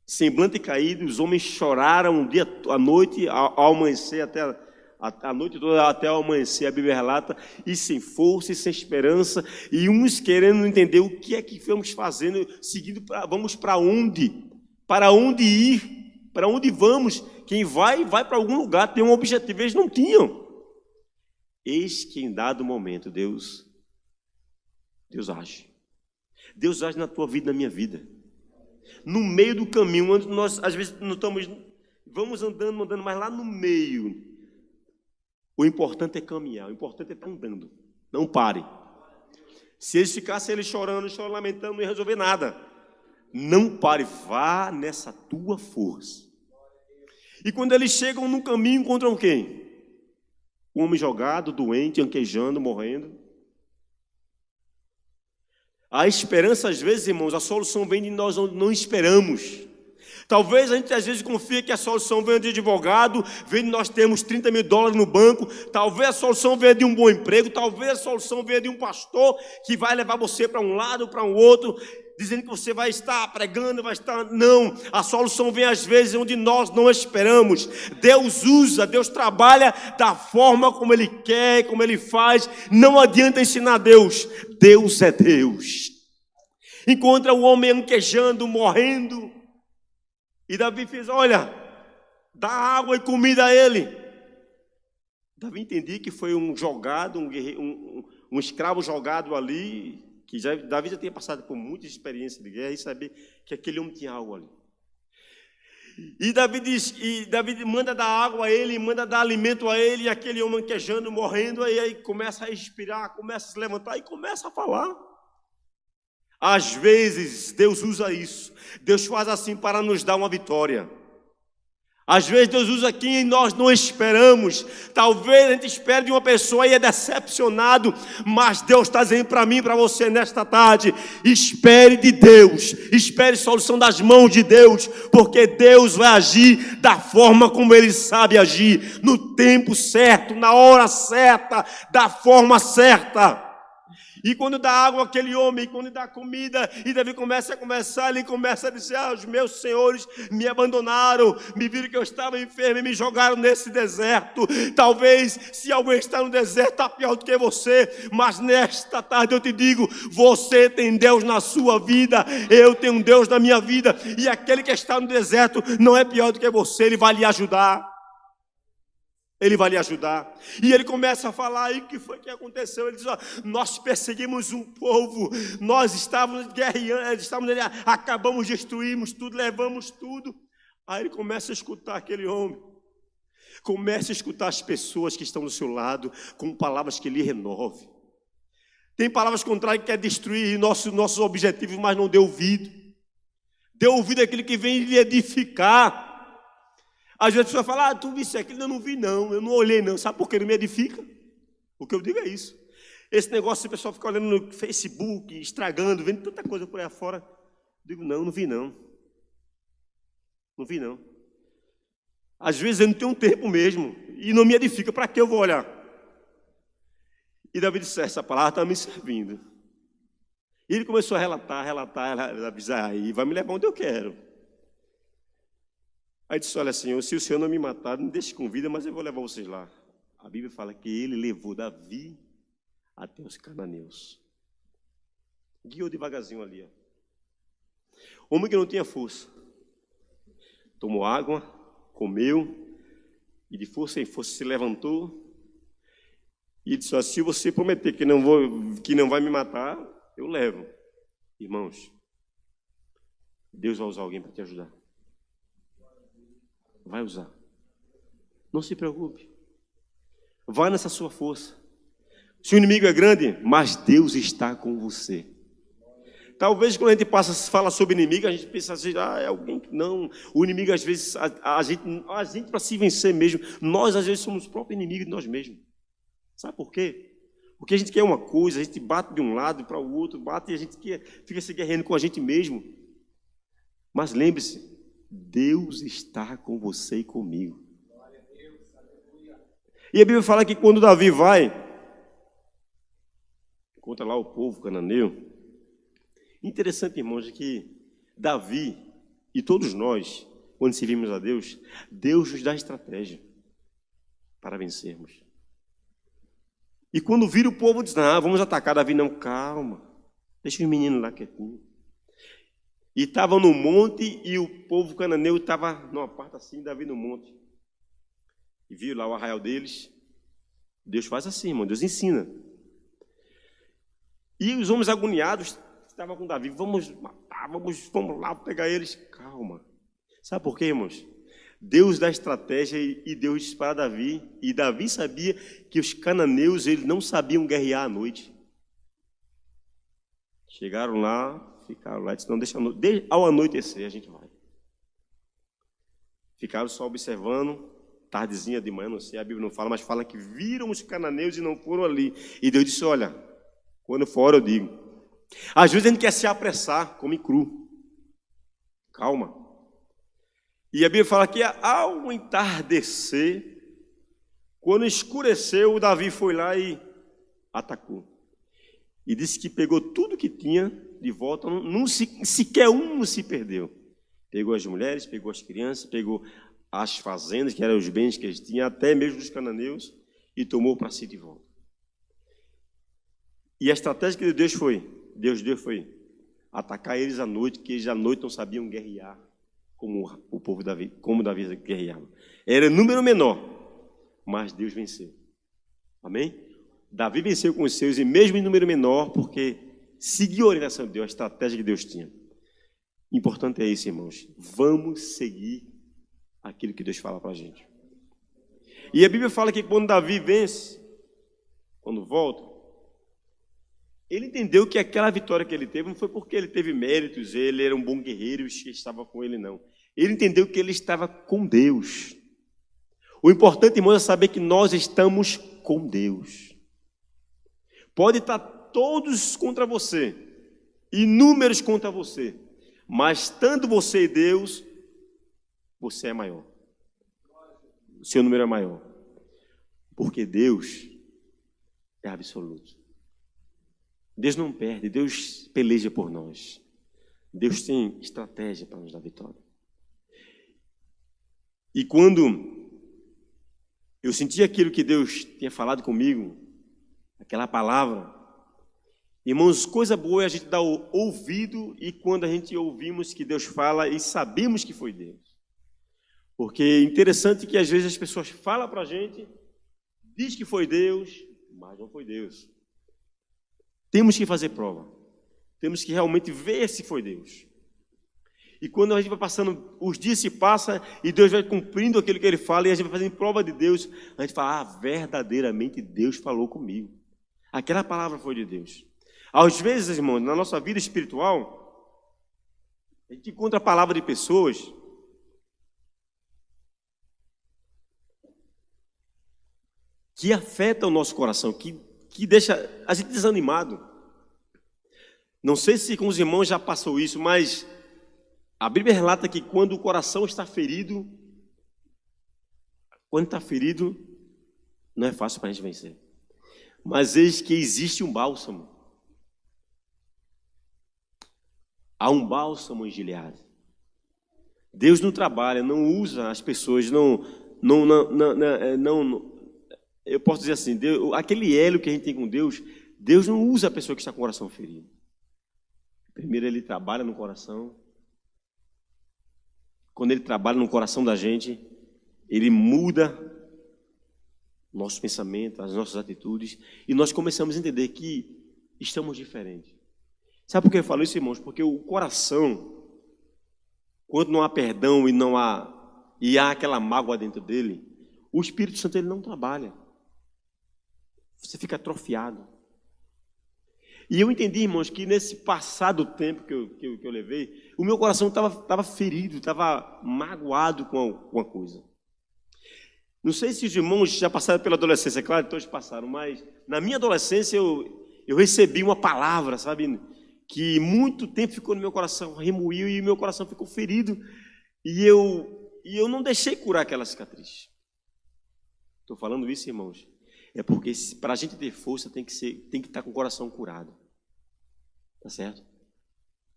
Semblante caído, os homens choraram um dia, à noite, ao amanhecer, até a noite toda, até ao amanhecer, a Bíblia relata, e sem força e sem esperança, e uns querendo entender o que é que vamos fazendo, seguindo, vamos para onde? Para onde ir? Para onde vamos? Quem vai para algum lugar, tem um objetivo. Eles não tinham. Eis que em dado momento Deus age. Deus age na tua vida, na minha vida. No meio do caminho, onde nós às vezes não estamos, vamos andando, mas lá no meio, o importante é caminhar, o importante é estar andando. Não pare. Se eles ficassem chorando, lamentando, não ia resolver nada. Não pare, vá nessa tua força. E quando eles chegam no caminho, encontram quem? Um homem jogado, doente, anquejando, morrendo. A esperança, às vezes, irmãos, a solução vem de nós não esperamos. Talvez a gente, às vezes, confie que a solução venha de advogado, vem de nós termos $30 mil no banco, talvez a solução venha de um bom emprego, talvez a solução venha de um pastor que vai levar você para um lado, para um outro, dizendo que você vai estar pregando, vai estar... Não, a solução vem às vezes onde nós não esperamos. Deus usa, Deus trabalha da forma como Ele quer, como Ele faz. Não adianta ensinar Deus. Deus é Deus. Encontra o homem anquejando, morrendo. E Davi fez: olha, dá água e comida a ele. Davi entendia que foi um jogado, um escravo jogado ali, que Davi já tinha passado por muitas experiências de guerra e sabia que aquele homem tinha algo ali. E Davi manda dar água a ele, manda dar alimento a ele, e aquele homem quejando, morrendo, aí começa a respirar, começa a se levantar e começa a falar. Às vezes Deus usa isso, Deus faz assim para nos dar uma vitória. Às vezes Deus usa quem nós não esperamos. Talvez a gente espere de uma pessoa e é decepcionado, mas Deus está dizendo para mim e para você nesta tarde: espere de Deus, espere solução das mãos de Deus, porque Deus vai agir da forma como Ele sabe agir, no tempo certo, na hora certa, da forma certa. E quando dá água àquele homem, quando dá comida, e Davi começa a conversar, ele começa a dizer: os meus senhores me abandonaram, me viram que eu estava enfermo e me jogaram nesse deserto. Talvez, se alguém está no deserto, está pior do que você, mas nesta tarde eu te digo: você tem Deus na sua vida, eu tenho um Deus na minha vida, e aquele que está no deserto não é pior do que você, ele vai lhe ajudar. Ele vai lhe ajudar. E ele começa a falar aí o que foi que aconteceu. Ele diz: nós perseguimos um povo, nós estávamos guerreando, acabamos, destruímos tudo, levamos tudo. Aí ele começa a escutar aquele homem, começa a escutar as pessoas que estão do seu lado, com palavras que lhe renovem. Tem palavras contrárias que quer destruir nossos objetivos, mas não deu ouvido. Deu ouvido àquele que vem lhe edificar. Às vezes a pessoa fala: tu viste aquilo? Eu não vi não, eu não olhei não. Sabe por que não me edifica? O que eu digo é isso. Esse negócio, o pessoal fica olhando no Facebook, estragando, vendo tanta coisa por aí fora. Eu digo: não vi não. Não vi não. Às vezes eu não tenho tempo mesmo, e não me edifica. Para que eu vou olhar? E Davi disse: essa palavra está me servindo. E ele começou a relatar, aí vai me levar onde eu quero. Aí disse: olha, Senhor, se o Senhor não me matar, me deixe com vida, mas eu vou levar vocês lá. A Bíblia fala que ele levou Davi até os cananeus. Guiou devagarzinho ali. Ó. Homem que não tinha força. Tomou água, comeu, e de força em força se levantou. E disse: se você prometer que não vai me matar, eu levo. Irmãos, Deus vai usar alguém para te ajudar. Vai usar. Não se preocupe. Vai nessa sua força. Se o inimigo é grande, mas Deus está com você. Talvez quando a gente fala sobre inimigo, a gente pensa assim: é alguém que não. O inimigo, às vezes, a gente para se vencer mesmo, nós às vezes somos o próprio inimigo de nós mesmos. Sabe por quê? Porque a gente quer uma coisa, a gente bate de um lado para o outro, bate e a gente fica se guerreando com a gente mesmo. Mas lembre-se, Deus está com você e comigo. E a Bíblia fala que quando Davi vai, encontra lá o povo cananeu. Interessante, irmãos, que Davi e todos nós, quando servimos a Deus, Deus nos dá estratégia para vencermos. E quando vira o povo, diz: não, vamos atacar Davi. Não, calma, deixa os meninos lá quietinhos. E estavam no monte, e o povo cananeu estava numa parte assim, Davi no monte. E viu lá o arraial deles. Deus faz assim, irmão, Deus ensina. E os homens agoniados estavam com Davi: vamos matar, vamos lá pegar eles. Calma. Sabe por quê, irmãos? Deus dá estratégia e Deus disse para Davi. E Davi sabia que os cananeus, eles não sabiam guerrear à noite. Chegaram lá, ficaram lá, disse: não, deixa ao anoitecer a gente vai. Ficaram só observando, tardezinha de manhã, não sei, a Bíblia não fala, mas fala que viram os cananeus e não foram ali. E Deus disse: olha, quando for hora eu digo. Às vezes a gente quer se apressar, come cru. Calma. E a Bíblia fala que ao entardecer, quando escureceu, o Davi foi lá e atacou. E disse que pegou tudo que tinha de volta, sequer um não se perdeu. Pegou as mulheres, pegou as crianças, pegou as fazendas, que eram os bens que eles tinham, até mesmo dos cananeus, e tomou para si de volta. E a estratégia que Deus deu foi atacar eles à noite, que eles à noite não sabiam guerrear como o povo Davi, como Davi guerreava. Era número menor, mas Deus venceu. Amém? Davi venceu com os seus, e mesmo em número menor, porque seguiu a orientação de Deus, a estratégia que Deus tinha. Importante é isso, irmãos. Vamos seguir aquilo que Deus fala para a gente. E a Bíblia fala que quando Davi vence, quando volta, ele entendeu que aquela vitória que ele teve não foi porque ele teve méritos, ele era um bom guerreiro e estava com ele, não. Ele entendeu que ele estava com Deus. O importante, irmãos, é saber que nós estamos com Deus. Pode estar todos contra você, inúmeros contra você, mas estando você e Deus, você é maior. O seu número é maior. Porque Deus é absoluto. Deus não perde, Deus peleja por nós. Deus tem estratégia para nos dar vitória. E quando eu senti aquilo que Deus tinha falado comigo, aquela palavra, irmãos, coisa boa é a gente dar o ouvido e quando a gente ouvimos que Deus fala e sabemos que foi Deus. Porque é interessante que às vezes as pessoas falam para a gente, diz que foi Deus, mas não foi Deus. Temos que fazer prova. Temos que realmente ver se foi Deus. E quando a gente vai passando, os dias se passam e Deus vai cumprindo aquilo que Ele fala e a gente vai fazendo prova de Deus, a gente fala, verdadeiramente Deus falou comigo. Aquela palavra foi de Deus. Às vezes, irmãos, na nossa vida espiritual, a gente encontra a palavra de pessoas que afetam o nosso coração, que deixa a gente desanimado. Não sei se com os irmãos já passou isso, mas a Bíblia relata que quando o coração está ferido, não é fácil para a gente vencer. Mas eis que existe um bálsamo. Há um bálsamo em Gileade. Deus não trabalha, não usa as pessoas, eu posso dizer assim, Deus, aquele elo que a gente tem com Deus, Deus não usa a pessoa que está com o coração ferido. Primeiro Ele trabalha no coração. Quando Ele trabalha no coração da gente, Ele muda nosso pensamento, as nossas atitudes, e nós começamos a entender que estamos diferentes. Sabe por que eu falo isso, irmãos? Porque o coração, quando não há perdão e há aquela mágoa dentro dele, o Espírito Santo ele não trabalha. Você fica atrofiado. E eu entendi, irmãos, que nesse passado tempo que eu levei, o meu coração estava ferido, estava magoado com alguma coisa. Não sei se os irmãos já passaram pela adolescência, claro, todos passaram, mas na minha adolescência eu recebi uma palavra, sabe, que muito tempo ficou no meu coração, remoiu e meu coração ficou ferido e eu não deixei curar aquela cicatriz. Estou falando isso, irmãos, é porque para a gente ter força tem que estar com o coração curado, tá certo?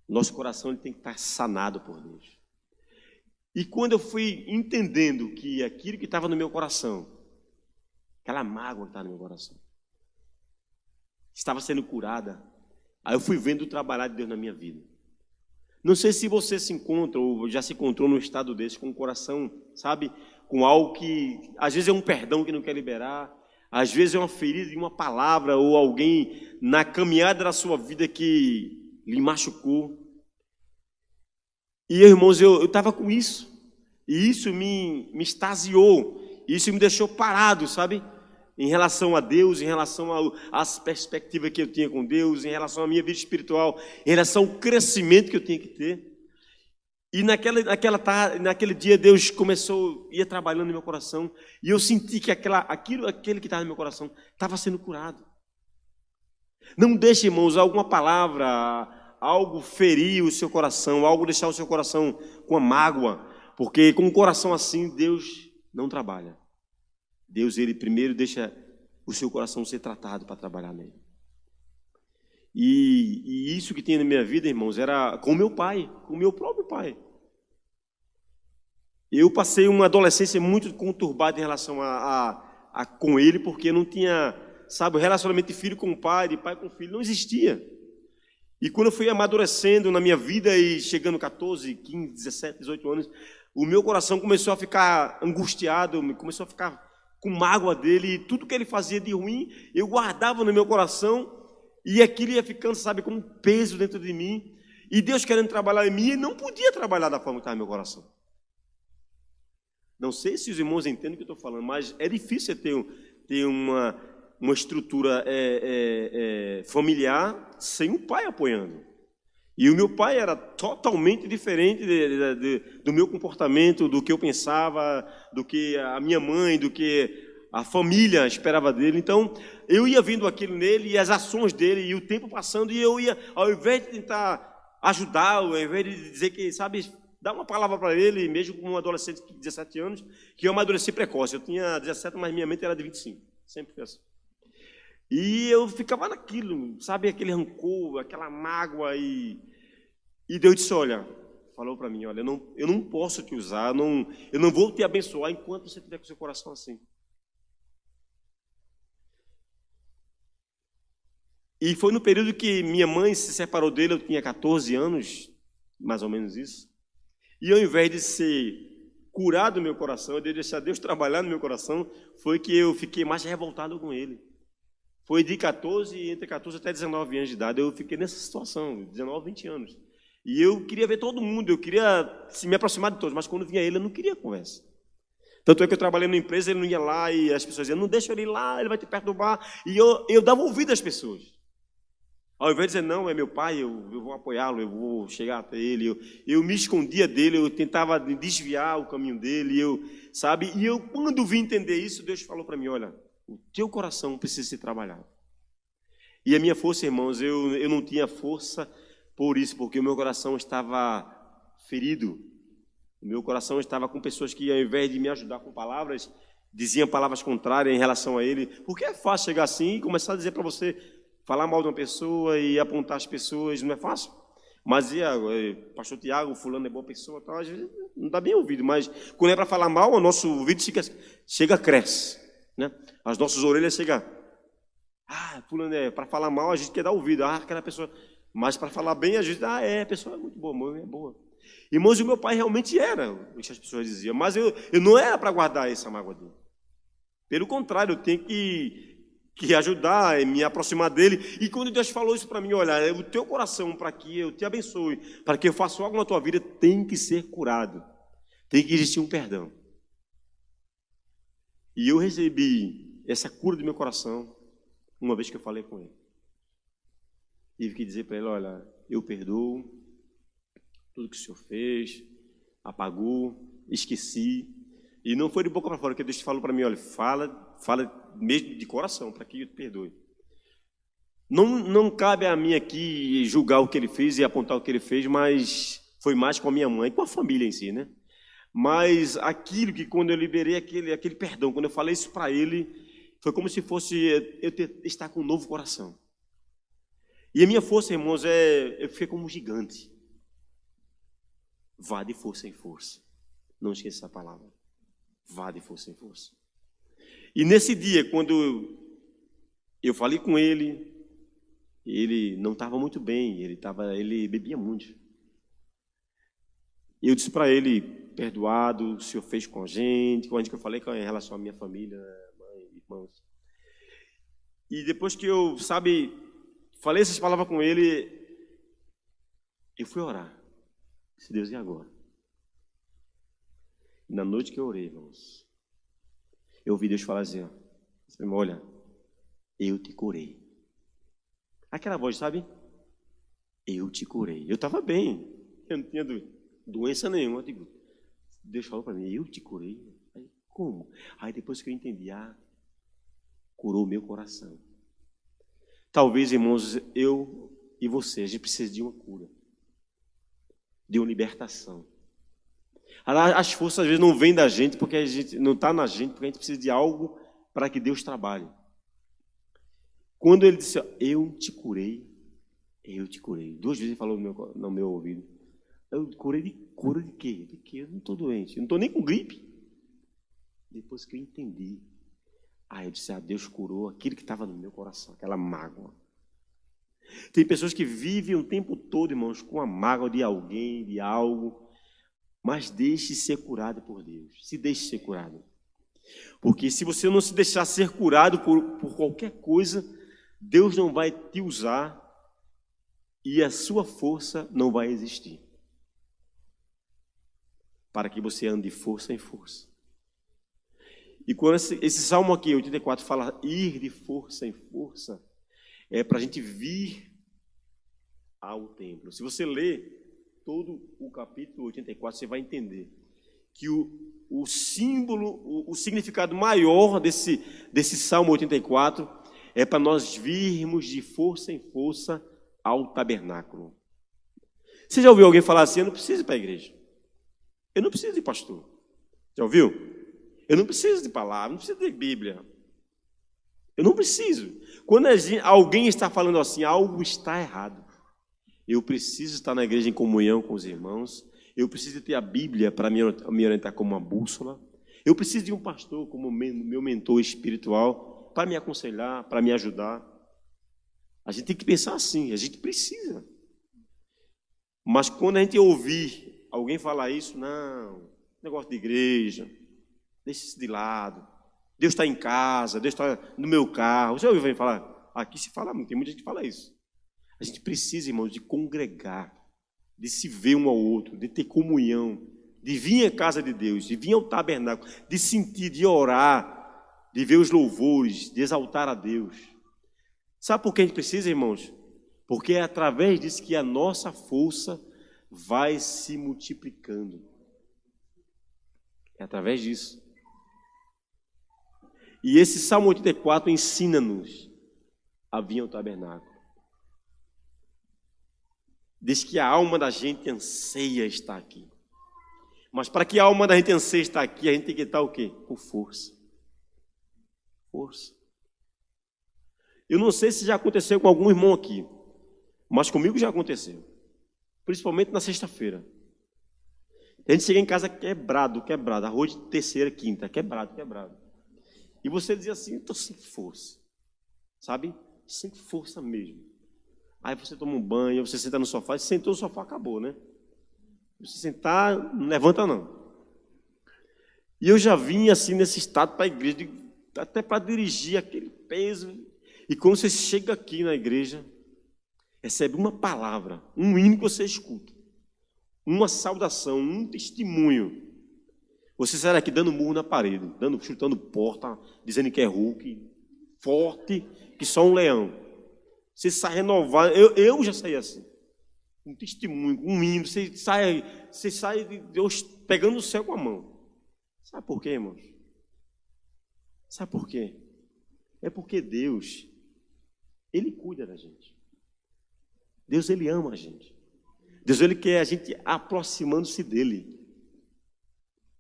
Nosso coração ele tem que estar sanado por Deus. E quando eu fui entendendo que aquilo que estava no meu coração, aquela mágoa que estava no meu coração, estava sendo curada, aí eu fui vendo o trabalhar de Deus na minha vida. Não sei se você se encontra ou já se encontrou num estado desse, com o coração, sabe, com algo que às vezes é um perdão que não quer liberar, às vezes é uma ferida de uma palavra ou alguém na caminhada da sua vida que lhe machucou. E, irmãos, eu estava com isso, e isso me extasiou, isso me deixou parado, sabe? Em relação a Deus, em relação às perspectivas que eu tinha com Deus, em relação à minha vida espiritual, em relação ao crescimento que eu tinha que ter. E naquele dia Deus ia trabalhando no meu coração, e eu senti que aquele que estava no meu coração estava sendo curado. Não deixe, irmãos, alguma palavra, algo ferir o seu coração, algo deixar o seu coração com a mágoa, porque com um coração assim, Deus não trabalha. Deus, Ele primeiro deixa o seu coração ser tratado para trabalhar nele. E isso que tinha na minha vida, irmãos, era com meu pai, com o meu próprio pai. Eu passei uma adolescência muito conturbada em relação com ele, porque não tinha, sabe, o relacionamento de filho com o pai, de pai com filho, não existia. E quando eu fui amadurecendo na minha vida e chegando 14, 15, 17, 18 anos, o meu coração começou a ficar angustiado, começou a ficar com mágoa dele, e tudo que ele fazia de ruim, eu guardava no meu coração, e aquilo ia ficando, sabe, como um peso dentro de mim, e Deus querendo trabalhar em mim, e não podia trabalhar da forma que estava no meu coração. Não sei se os irmãos entendem o que eu estou falando, mas é difícil ter uma estrutura familiar sem um pai apoiando. E o meu pai era totalmente diferente do meu comportamento, do que eu pensava, do que a minha mãe, do que a família esperava dele. Então, eu ia vendo aquilo nele e as ações dele, e o tempo passando, e eu ia, ao invés de tentar ajudá-lo, ao invés de dizer que, sabe, dar uma palavra para ele, mesmo como um adolescente de 17 anos, que eu amadureci precoce. Eu tinha 17, mas minha mente era de 25. Sempre foi assim. E eu ficava naquilo, sabe, aquele rancor, aquela mágoa, e Deus disse, olha, falou para mim, olha, eu não posso te usar, eu não vou te abençoar enquanto você estiver com seu coração assim. E foi no período que minha mãe se separou dele, eu tinha 14 anos, mais ou menos isso, e ao invés de ser curado no meu coração, de deixar Deus trabalhar no meu coração, foi que eu fiquei mais revoltado com ele. Foi de entre 14 até 19 anos de idade, eu fiquei nessa situação, 19, 20 anos. E eu queria ver todo mundo, eu queria me aproximar de todos, mas quando vinha ele, eu não queria conversa. Tanto é que eu trabalhei numa empresa, ele não ia lá, e as pessoas diziam, não deixa ele ir lá, ele vai te perturbar. E eu dava ouvido às pessoas. Ao invés de dizer, não, é meu pai, eu vou apoiá-lo, eu vou chegar até ele, eu me escondia dele, eu tentava desviar o caminho dele, sabe? E eu, quando vim entender isso, Deus falou para mim, olha, o teu coração precisa ser trabalhado. E a minha força, irmãos, eu não tinha força por isso, porque o meu coração estava ferido. O meu coração estava com pessoas que, ao invés de me ajudar com palavras, diziam palavras contrárias em relação a ele. Porque é fácil chegar assim e começar a dizer para você, falar mal de uma pessoa e apontar as pessoas, não é fácil? Mas, pastor Tiago, fulano é boa pessoa, tal, às vezes não dá bem ouvido, mas quando é para falar mal, o nosso ouvido cresce, né? As nossas orelhas chegam, fulano para falar mal, a gente quer dar ouvido, aquela pessoa, mas para falar bem, a gente, a pessoa é muito boa, mãe é boa. Irmãos, o meu pai realmente era o que as pessoas diziam, mas eu não era para guardar essa mágoa dele. Pelo contrário, eu tenho que ajudar, me aproximar dele. E quando Deus falou isso para mim, olha, o teu coração, para que eu te abençoe, para que eu faça algo na tua vida, tem que ser curado. Tem que existir um perdão. E eu recebi essa cura do meu coração uma vez que eu falei com ele. Tive que dizer para ele, olha, eu perdoo tudo que o senhor fez, apagou, esqueci. E não foi de boca para fora, que Deus falou para mim, olha, fala mesmo de coração, para que eu te perdoe. Não cabe a mim aqui julgar o que ele fez e apontar o que ele fez, mas foi mais com a minha mãe, com a família em si, né? Mas aquilo que quando eu liberei aquele perdão, quando eu falei isso para ele, foi como se fosse eu estar com um novo coração. E a minha força, irmãos, eu fiquei como um gigante. Vá de força em força. Não esqueça essa palavra. Vá de força em força. E nesse dia, quando eu falei com ele, ele não estava muito bem, ele bebia muito. Eu disse para ele, perdoado, o senhor fez com a gente que eu falei em relação à minha família, mãe, irmãos. E depois que eu, falei essas palavras com ele, eu fui orar. Disse, Deus, e agora? Na noite que eu orei, irmãos, eu ouvi Deus falar assim, olha, eu te curei. Aquela voz, sabe? Eu te curei. Eu estava bem, eu não tinha doença nenhuma. Deus falou para mim, eu te curei. Aí, como? Aí depois que eu entendi, curou o meu coração. Talvez, irmãos, eu e você, a gente precisa de uma cura, de uma libertação. As forças às vezes não vêm da gente, porque a gente não está na gente, porque a gente precisa de algo para que Deus trabalhe. Quando ele disse, eu te curei. 2 vezes ele falou no meu ouvido. Eu curei cura de quê? De quê? Eu não estou doente, eu não estou nem com gripe. Depois que eu entendi, eu disse, Deus curou aquilo que estava no meu coração, aquela mágoa. Tem pessoas que vivem o tempo todo, irmãos, com a mágoa de alguém, de algo, mas deixe ser curado por Deus. Se deixe ser curado. Porque se você não se deixar ser curado por qualquer coisa, Deus não vai te usar e a sua força não vai existir. Para que você ande de força em força. E quando esse salmo aqui, 84, fala ir de força em força, é para a gente vir ao templo. Se você ler todo o capítulo 84, você vai entender que o símbolo, o significado maior desse Salmo 84 é para nós virmos de força em força ao tabernáculo. Você já ouviu alguém falar assim: eu não preciso ir para a igreja, eu não preciso de pastor? Já ouviu? Eu não preciso de palavra, não preciso de Bíblia, eu não preciso. Quando alguém está falando assim, algo está errado. Eu preciso estar na igreja em comunhão com os irmãos, eu preciso ter a Bíblia para me orientar como uma bússola, eu preciso de um pastor como meu mentor espiritual para me aconselhar, para me ajudar. A gente tem que pensar assim, a gente precisa. Mas quando a gente ouvir alguém falar isso, não, negócio de igreja, deixa isso de lado, Deus está em casa, Deus está no meu carro. Você ouviu alguém falar? Aqui se fala muito, tem muita gente que fala isso. A gente precisa, irmãos, de congregar, de se ver um ao outro, de ter comunhão, de vir à casa de Deus, de vir ao tabernáculo, de sentir, de orar, de ver os louvores, de exaltar a Deus. Sabe por que a gente precisa, irmãos? Porque é através disso que a nossa força vai se multiplicando. É através disso. E esse Salmo 84 ensina-nos a vir ao tabernáculo. Diz que a alma da gente anseia estar aqui. Mas para que a alma da gente anseie estar aqui, a gente tem que estar o quê? Com força. Força. Eu não sei se já aconteceu com algum irmão aqui, mas comigo já aconteceu. Principalmente na sexta-feira. A gente chega em casa quebrado, arroz de terceira, quinta, quebrado. E você diz assim: estou sem força. Sabe? Sem força mesmo. Aí você toma um banho, você senta no sofá, você sentou no sofá, acabou, né? Você sentar, não levanta não. E eu já vim assim nesse estado para a igreja, até para dirigir aquele peso. E quando você chega aqui na igreja, recebe uma palavra, um hino que você escuta, uma saudação, um testemunho. Você sai daqui dando murro na parede, chutando porta, dizendo que é Hulk, forte, que só um leão. Você sai renovado. Eu já saí assim. Um testemunho, um hino. Você sai de Deus pegando o céu com a mão. Sabe por quê, irmãos? Sabe por quê? É porque Deus, Ele cuida da gente. Deus, Ele ama a gente. Deus, Ele quer a gente aproximando-se dEle.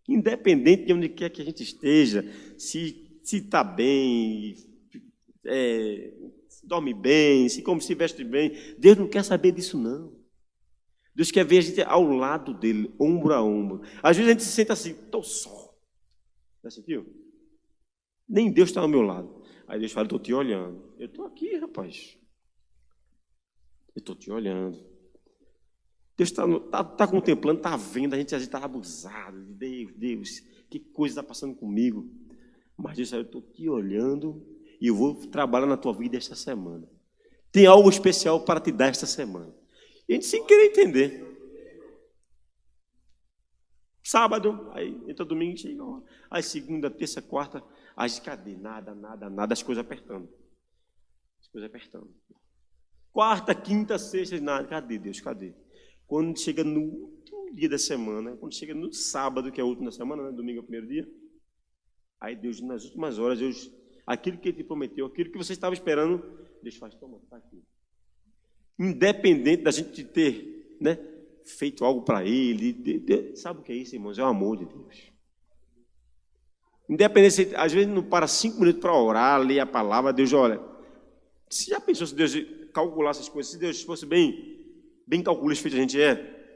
Independente de onde quer que a gente esteja, se está bem, se dorme bem, se veste bem, Deus não quer saber disso, não. Deus quer ver a gente ao lado dele, ombro a ombro. Às vezes a gente se sente assim: estou só. Já sentiu? Nem Deus está ao meu lado. Aí Deus fala: estou te olhando. Eu estou aqui, rapaz. Eu estou te olhando. Deus está contemplando, está vendo, a gente está abusado. Deus, que coisa está passando comigo. Mas Deus fala: eu estou te olhando e eu vou trabalhar na tua vida esta semana. Tem algo especial para te dar esta semana. E a gente sem querer entender. Sábado, aí entra domingo, chega. Aí segunda, terça, quarta, aí cadê? Nada, as coisas apertando. Quarta, quinta, sexta, nada. Cadê Deus? Cadê? Quando chega no último dia da semana, quando chega no sábado, que é o último da semana, né? Domingo é o primeiro dia, aí Deus, nas últimas horas, Deus, aquilo que Ele te prometeu, aquilo que você estava esperando, Deus faz: toma, está aqui. Independente da gente ter, né, feito algo para Ele, sabe o que é isso, irmãos? É o amor de Deus. Independente, às vezes não para 5 minutos para orar, ler a palavra, Deus, olha, você já pensou se Deus calculasse essas coisas, se Deus fosse bem calculista, feito a gente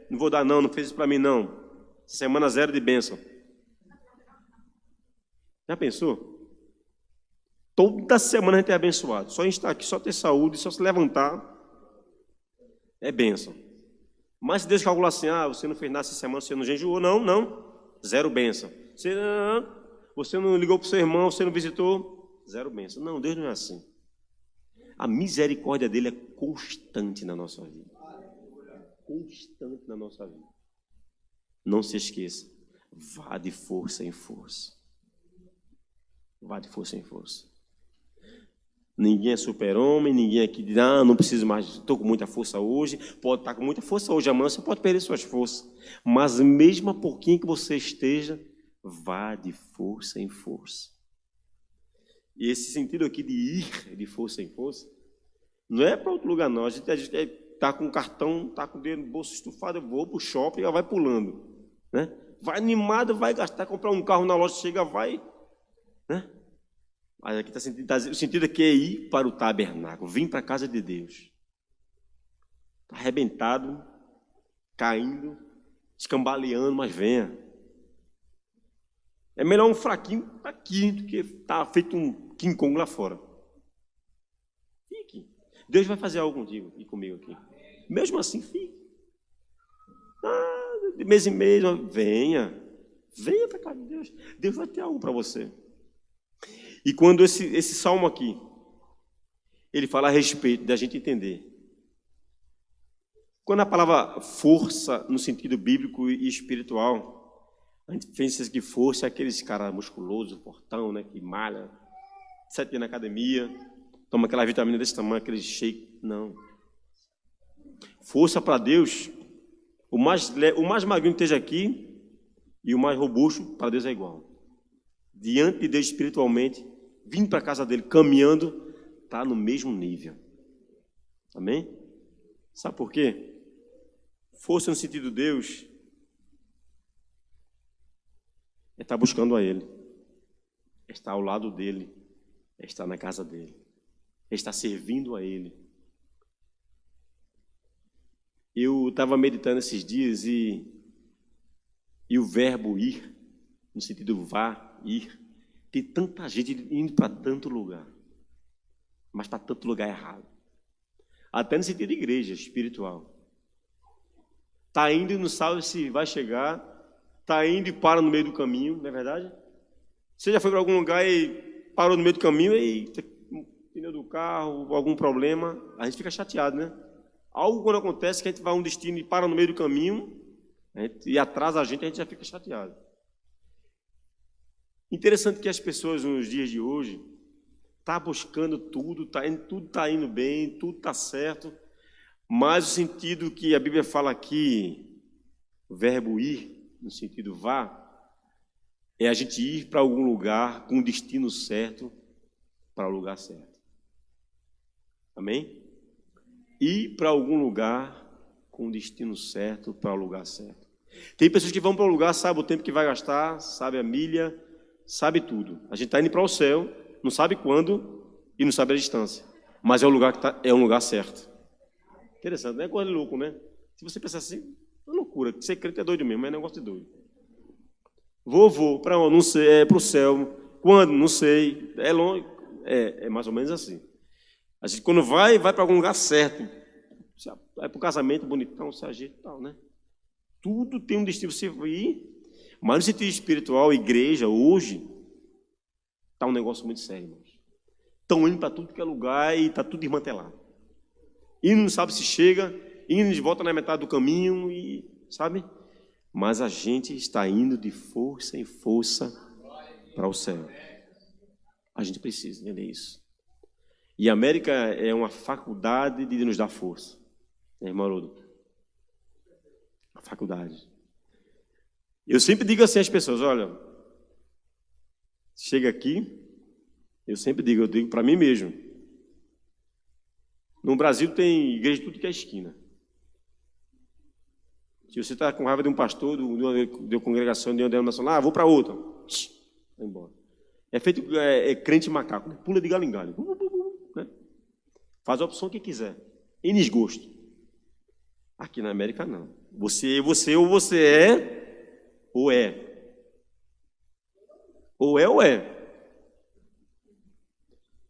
não vou dar não fez isso para mim não, semana 0 de bênção. Já pensou? Toda semana a gente é abençoado, só a gente estar aqui, só ter saúde, só se levantar, é bênção. Mas se Deus calcular assim: você não fez nada essa semana, você não jejuou, não, 0 bênção. Você não ligou para o seu irmão, você não visitou, 0 bênção. Não, Deus não é assim. A misericórdia dele é constante na nossa vida. Constante na nossa vida. Não se esqueça, vá de força em força. Vá de força em força. Ninguém é super-homem, ninguém aqui diz, não preciso mais, estou com muita força hoje. Pode estar com muita força hoje, amanhã você pode perder suas forças. Mas mesmo a pouquinho que você esteja, vá de força em força. E esse sentido aqui de ir de força em força, não é para outro lugar não. A gente está com o cartão, está com o dedo no bolso estufado, eu vou para o shopping e vai pulando. Né? Vai animado, vai gastar, comprar um carro na loja, chega, vai. Né? Mas aqui o sentido aqui é ir para o tabernáculo, vir para a casa de Deus. Está arrebentado, caindo, escambaleando, mas venha. É melhor um fraquinho aqui do que estar feito um King Kong lá fora. Fique. Deus vai fazer algo contigo e comigo aqui. Mesmo assim, fique. De mês em mês, venha. Venha para a casa de Deus. Deus vai ter algo para você. E quando esse salmo aqui, ele fala a respeito da gente entender. Quando a palavra força, no sentido bíblico e espiritual, a gente pensa que força é aqueles caras musculosos, fortão, né, que malha, 7 dias na academia, toma aquela vitamina desse tamanho, aquele shake. Não. Força para Deus, o mais magrinho que esteja aqui e o mais robusto, para Deus é igual. Diante de Deus espiritualmente, vindo para a casa dele, caminhando, está no mesmo nível. Amém? Sabe por quê? Força no sentido de Deus é estar buscando a Ele, é estar ao lado dEle, é estar na casa dEle, é estar servindo a Ele. Eu estava meditando esses dias e o verbo ir, no sentido vá, ir, tem tanta gente indo para tanto lugar, mas para tanto lugar errado. Até no sentido de igreja espiritual. Está indo e não sabe se vai chegar, está indo e para no meio do caminho, não é verdade? Você já foi para algum lugar e parou no meio do caminho e pneu do carro, algum problema, a gente fica chateado, né? Algo quando acontece que a gente vai a um destino e para no meio do caminho e atrasa a gente já fica chateado. Interessante que as pessoas nos dias de hoje estão buscando tudo está indo bem, tudo está certo, mas o sentido que a Bíblia fala aqui, o verbo ir, no sentido vá, é a gente ir para algum lugar com o destino certo para o lugar certo. Amém? Ir para algum lugar com o destino certo para o lugar certo. Tem pessoas que vão para um lugar, sabe o tempo que vai gastar, sabe a milha, sabe tudo. A gente está indo para o céu, não sabe quando e não sabe a distância. Mas é um lugar é um lugar certo. Interessante, não é coisa de louco, né? Se você pensar assim, é loucura. Ser crente é doido mesmo, é negócio de doido. Vou, para onde? Não sei, é para o céu. Quando? Não sei. É longe. É mais ou menos assim. A gente quando vai para algum lugar certo. Vai para o casamento bonitão, se ajeita e tal, né? Tudo tem um destino. Você ir. Mas no sentido espiritual, igreja, hoje, está um negócio muito sério, irmãos. Estão indo para tudo que é lugar e está tudo desmantelado. E não sabe se chega, indo de volta na metade do caminho, e sabe? Mas a gente está indo de força em força para o céu. A gente precisa entender isso. E a América é uma faculdade de nos dar força. Irmão Haroldo? A faculdade. Eu sempre digo assim às pessoas, olha, chega aqui, eu digo para mim mesmo. No Brasil tem igreja de tudo que é esquina. Se você está com raiva de um pastor, de uma congregação, de uma denominação, vou para outra. Vai embora. É feito crente macaco, né? Pula de galho em galho. Né? Faz a opção que quiser. Em desgosto. Aqui na América, não. Você ou você é, ou é. Ou é.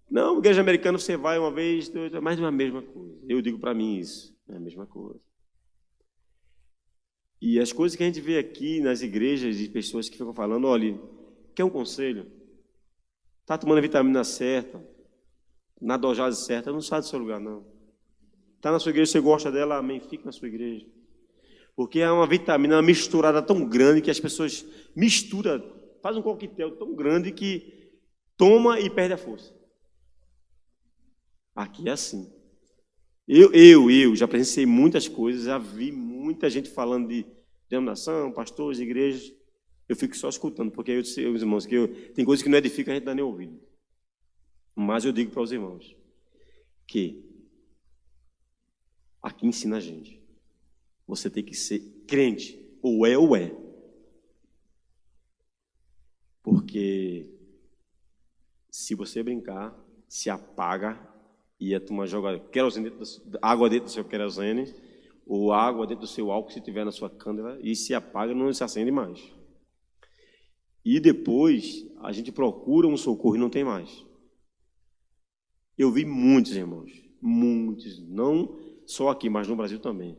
Não, igreja americana você vai uma vez, é mais uma mesma coisa. Eu digo para mim isso, é a mesma coisa. E as coisas que a gente vê aqui nas igrejas de pessoas que ficam falando, olha, quer um conselho? Está tomando a vitamina certa, na dosagem certa, não sai do seu lugar, não. Está na sua igreja, você gosta dela, amém, fica na sua igreja. Porque é uma vitamina, uma misturada tão grande que as pessoas misturam, faz um coquetel tão grande que toma e perde a força. Aqui é assim. Eu já presenciei muitas coisas, já vi muita gente falando de denominação, pastores, igrejas. Eu fico só escutando, porque eu sei, os irmãos, tem coisas que não edificam, a gente não dá nem ouvido. Mas eu digo para os irmãos que aqui ensina a gente. Você tem que ser crente, ou é. Porque se você brincar, se apaga e a turma joga água dentro do seu querosene, ou água dentro do seu álcool, se tiver na sua cândela, e se apaga, não se acende mais. E depois a gente procura um socorro e não tem mais. Eu vi muitos irmãos, muitos, não só aqui, mas no Brasil também,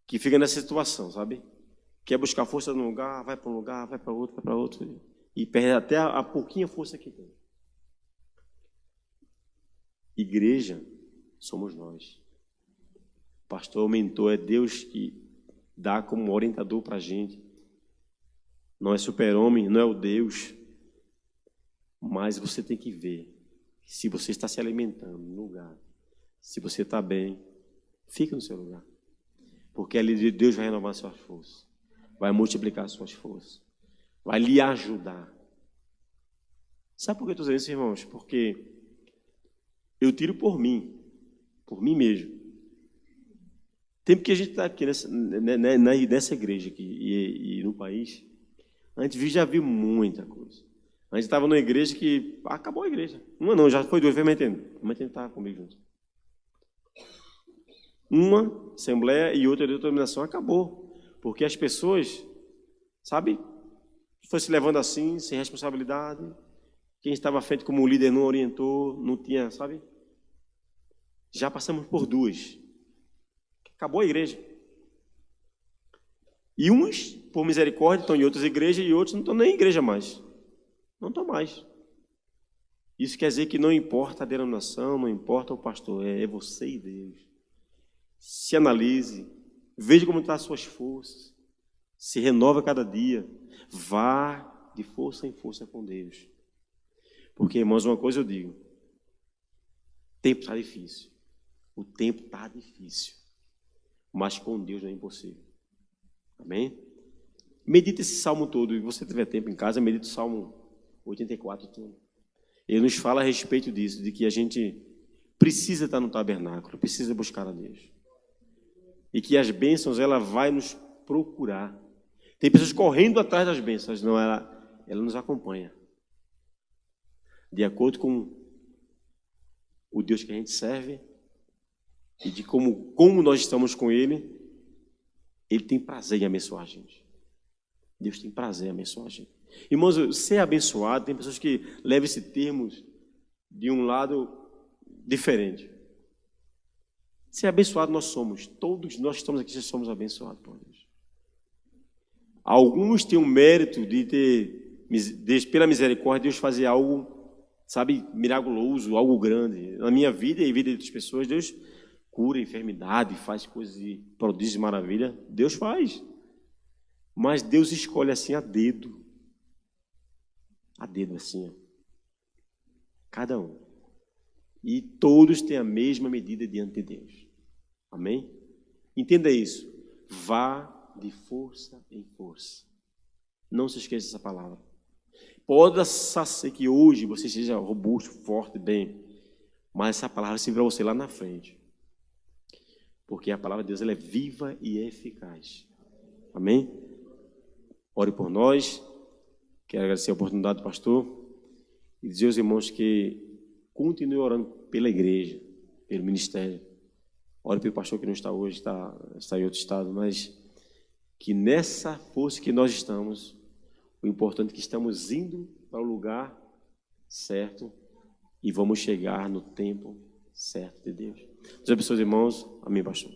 que fica nessa situação, sabe? Quer buscar força num lugar, vai para um lugar, vai para outro, e perde até a pouquinha força que tem. Igreja somos nós. Pastor, mentor, é Deus que dá como orientador para a gente. Não é super-homem, não é o Deus. Mas você tem que ver se você está se alimentando no lugar. Se você está bem, fique no seu lugar. Porque ali Deus vai renovar suas forças. Vai multiplicar suas forças. Vai lhe ajudar. Sabe por que eu estou dizendo isso, irmãos? Porque eu tiro por mim mesmo. Tempo que a gente está aqui nessa igreja aqui e no país, a gente já viu muita coisa. A gente estava numa igreja que acabou a igreja. Uma não, já foi duas, foi Metendo. A Metendo estava comigo junto. Uma assembleia e outra denominação acabou. Porque as pessoas, sabe, foi se levando assim, sem responsabilidade. Quem estava à frente como líder não orientou, não tinha, sabe? Já passamos por duas. Acabou a igreja. E uns, por misericórdia, estão em outras igrejas e outros não estão nem em igreja mais. Não estão mais. Isso quer dizer que não importa a denominação, não importa o pastor, é você e Deus. Se analise, veja como estão as suas forças, se renova cada dia, vá de força em força com Deus. Porque, irmãos, uma coisa eu digo, o tempo está difícil. O tempo está difícil. Mas com Deus não é impossível. Amém? Medita esse salmo todo. E você tiver tempo em casa, medita o salmo 84 todo. Ele nos fala a respeito disso, de que a gente precisa estar no tabernáculo, precisa buscar a Deus. E que as bênçãos, ela vai nos procurar. Tem pessoas correndo atrás das bênçãos, não, ela nos acompanha. De acordo com o Deus que a gente serve e de como nós estamos com Ele, Ele tem prazer em abençoar a gente. Deus tem prazer em abençoar a gente. Irmãos, ser abençoado, tem pessoas que levam esse termo de um lado diferente. Ser abençoado nós somos. Todos nós que estamos aqui já somos abençoados por Deus. Alguns têm o mérito de ter, pela misericórdia, Deus fazer algo, sabe, miraculoso, algo grande. Na minha vida e na vida de outras pessoas, Deus cura a enfermidade, faz coisas de prodígio e maravilha. Deus faz. Mas Deus escolhe assim a dedo. A dedo assim, ó. Cada um. E todos têm a mesma medida diante de Deus. Amém? Entenda isso. Vá de força em força. Não se esqueça dessa palavra. Pode ser que hoje você seja robusto, forte, bem, mas essa palavra serve para você lá na frente. Porque a palavra de Deus ela é viva e eficaz. Amém? Ore por nós. Quero agradecer a oportunidade do pastor e dizer aos irmãos que continue orando pela igreja, pelo ministério. Ore pelo pastor que não está hoje, está em outro estado, mas que nessa força que nós estamos, o importante é que estamos indo para o lugar certo e vamos chegar no tempo certo de Deus. Deus abençoe os irmãos. Amém, pastor.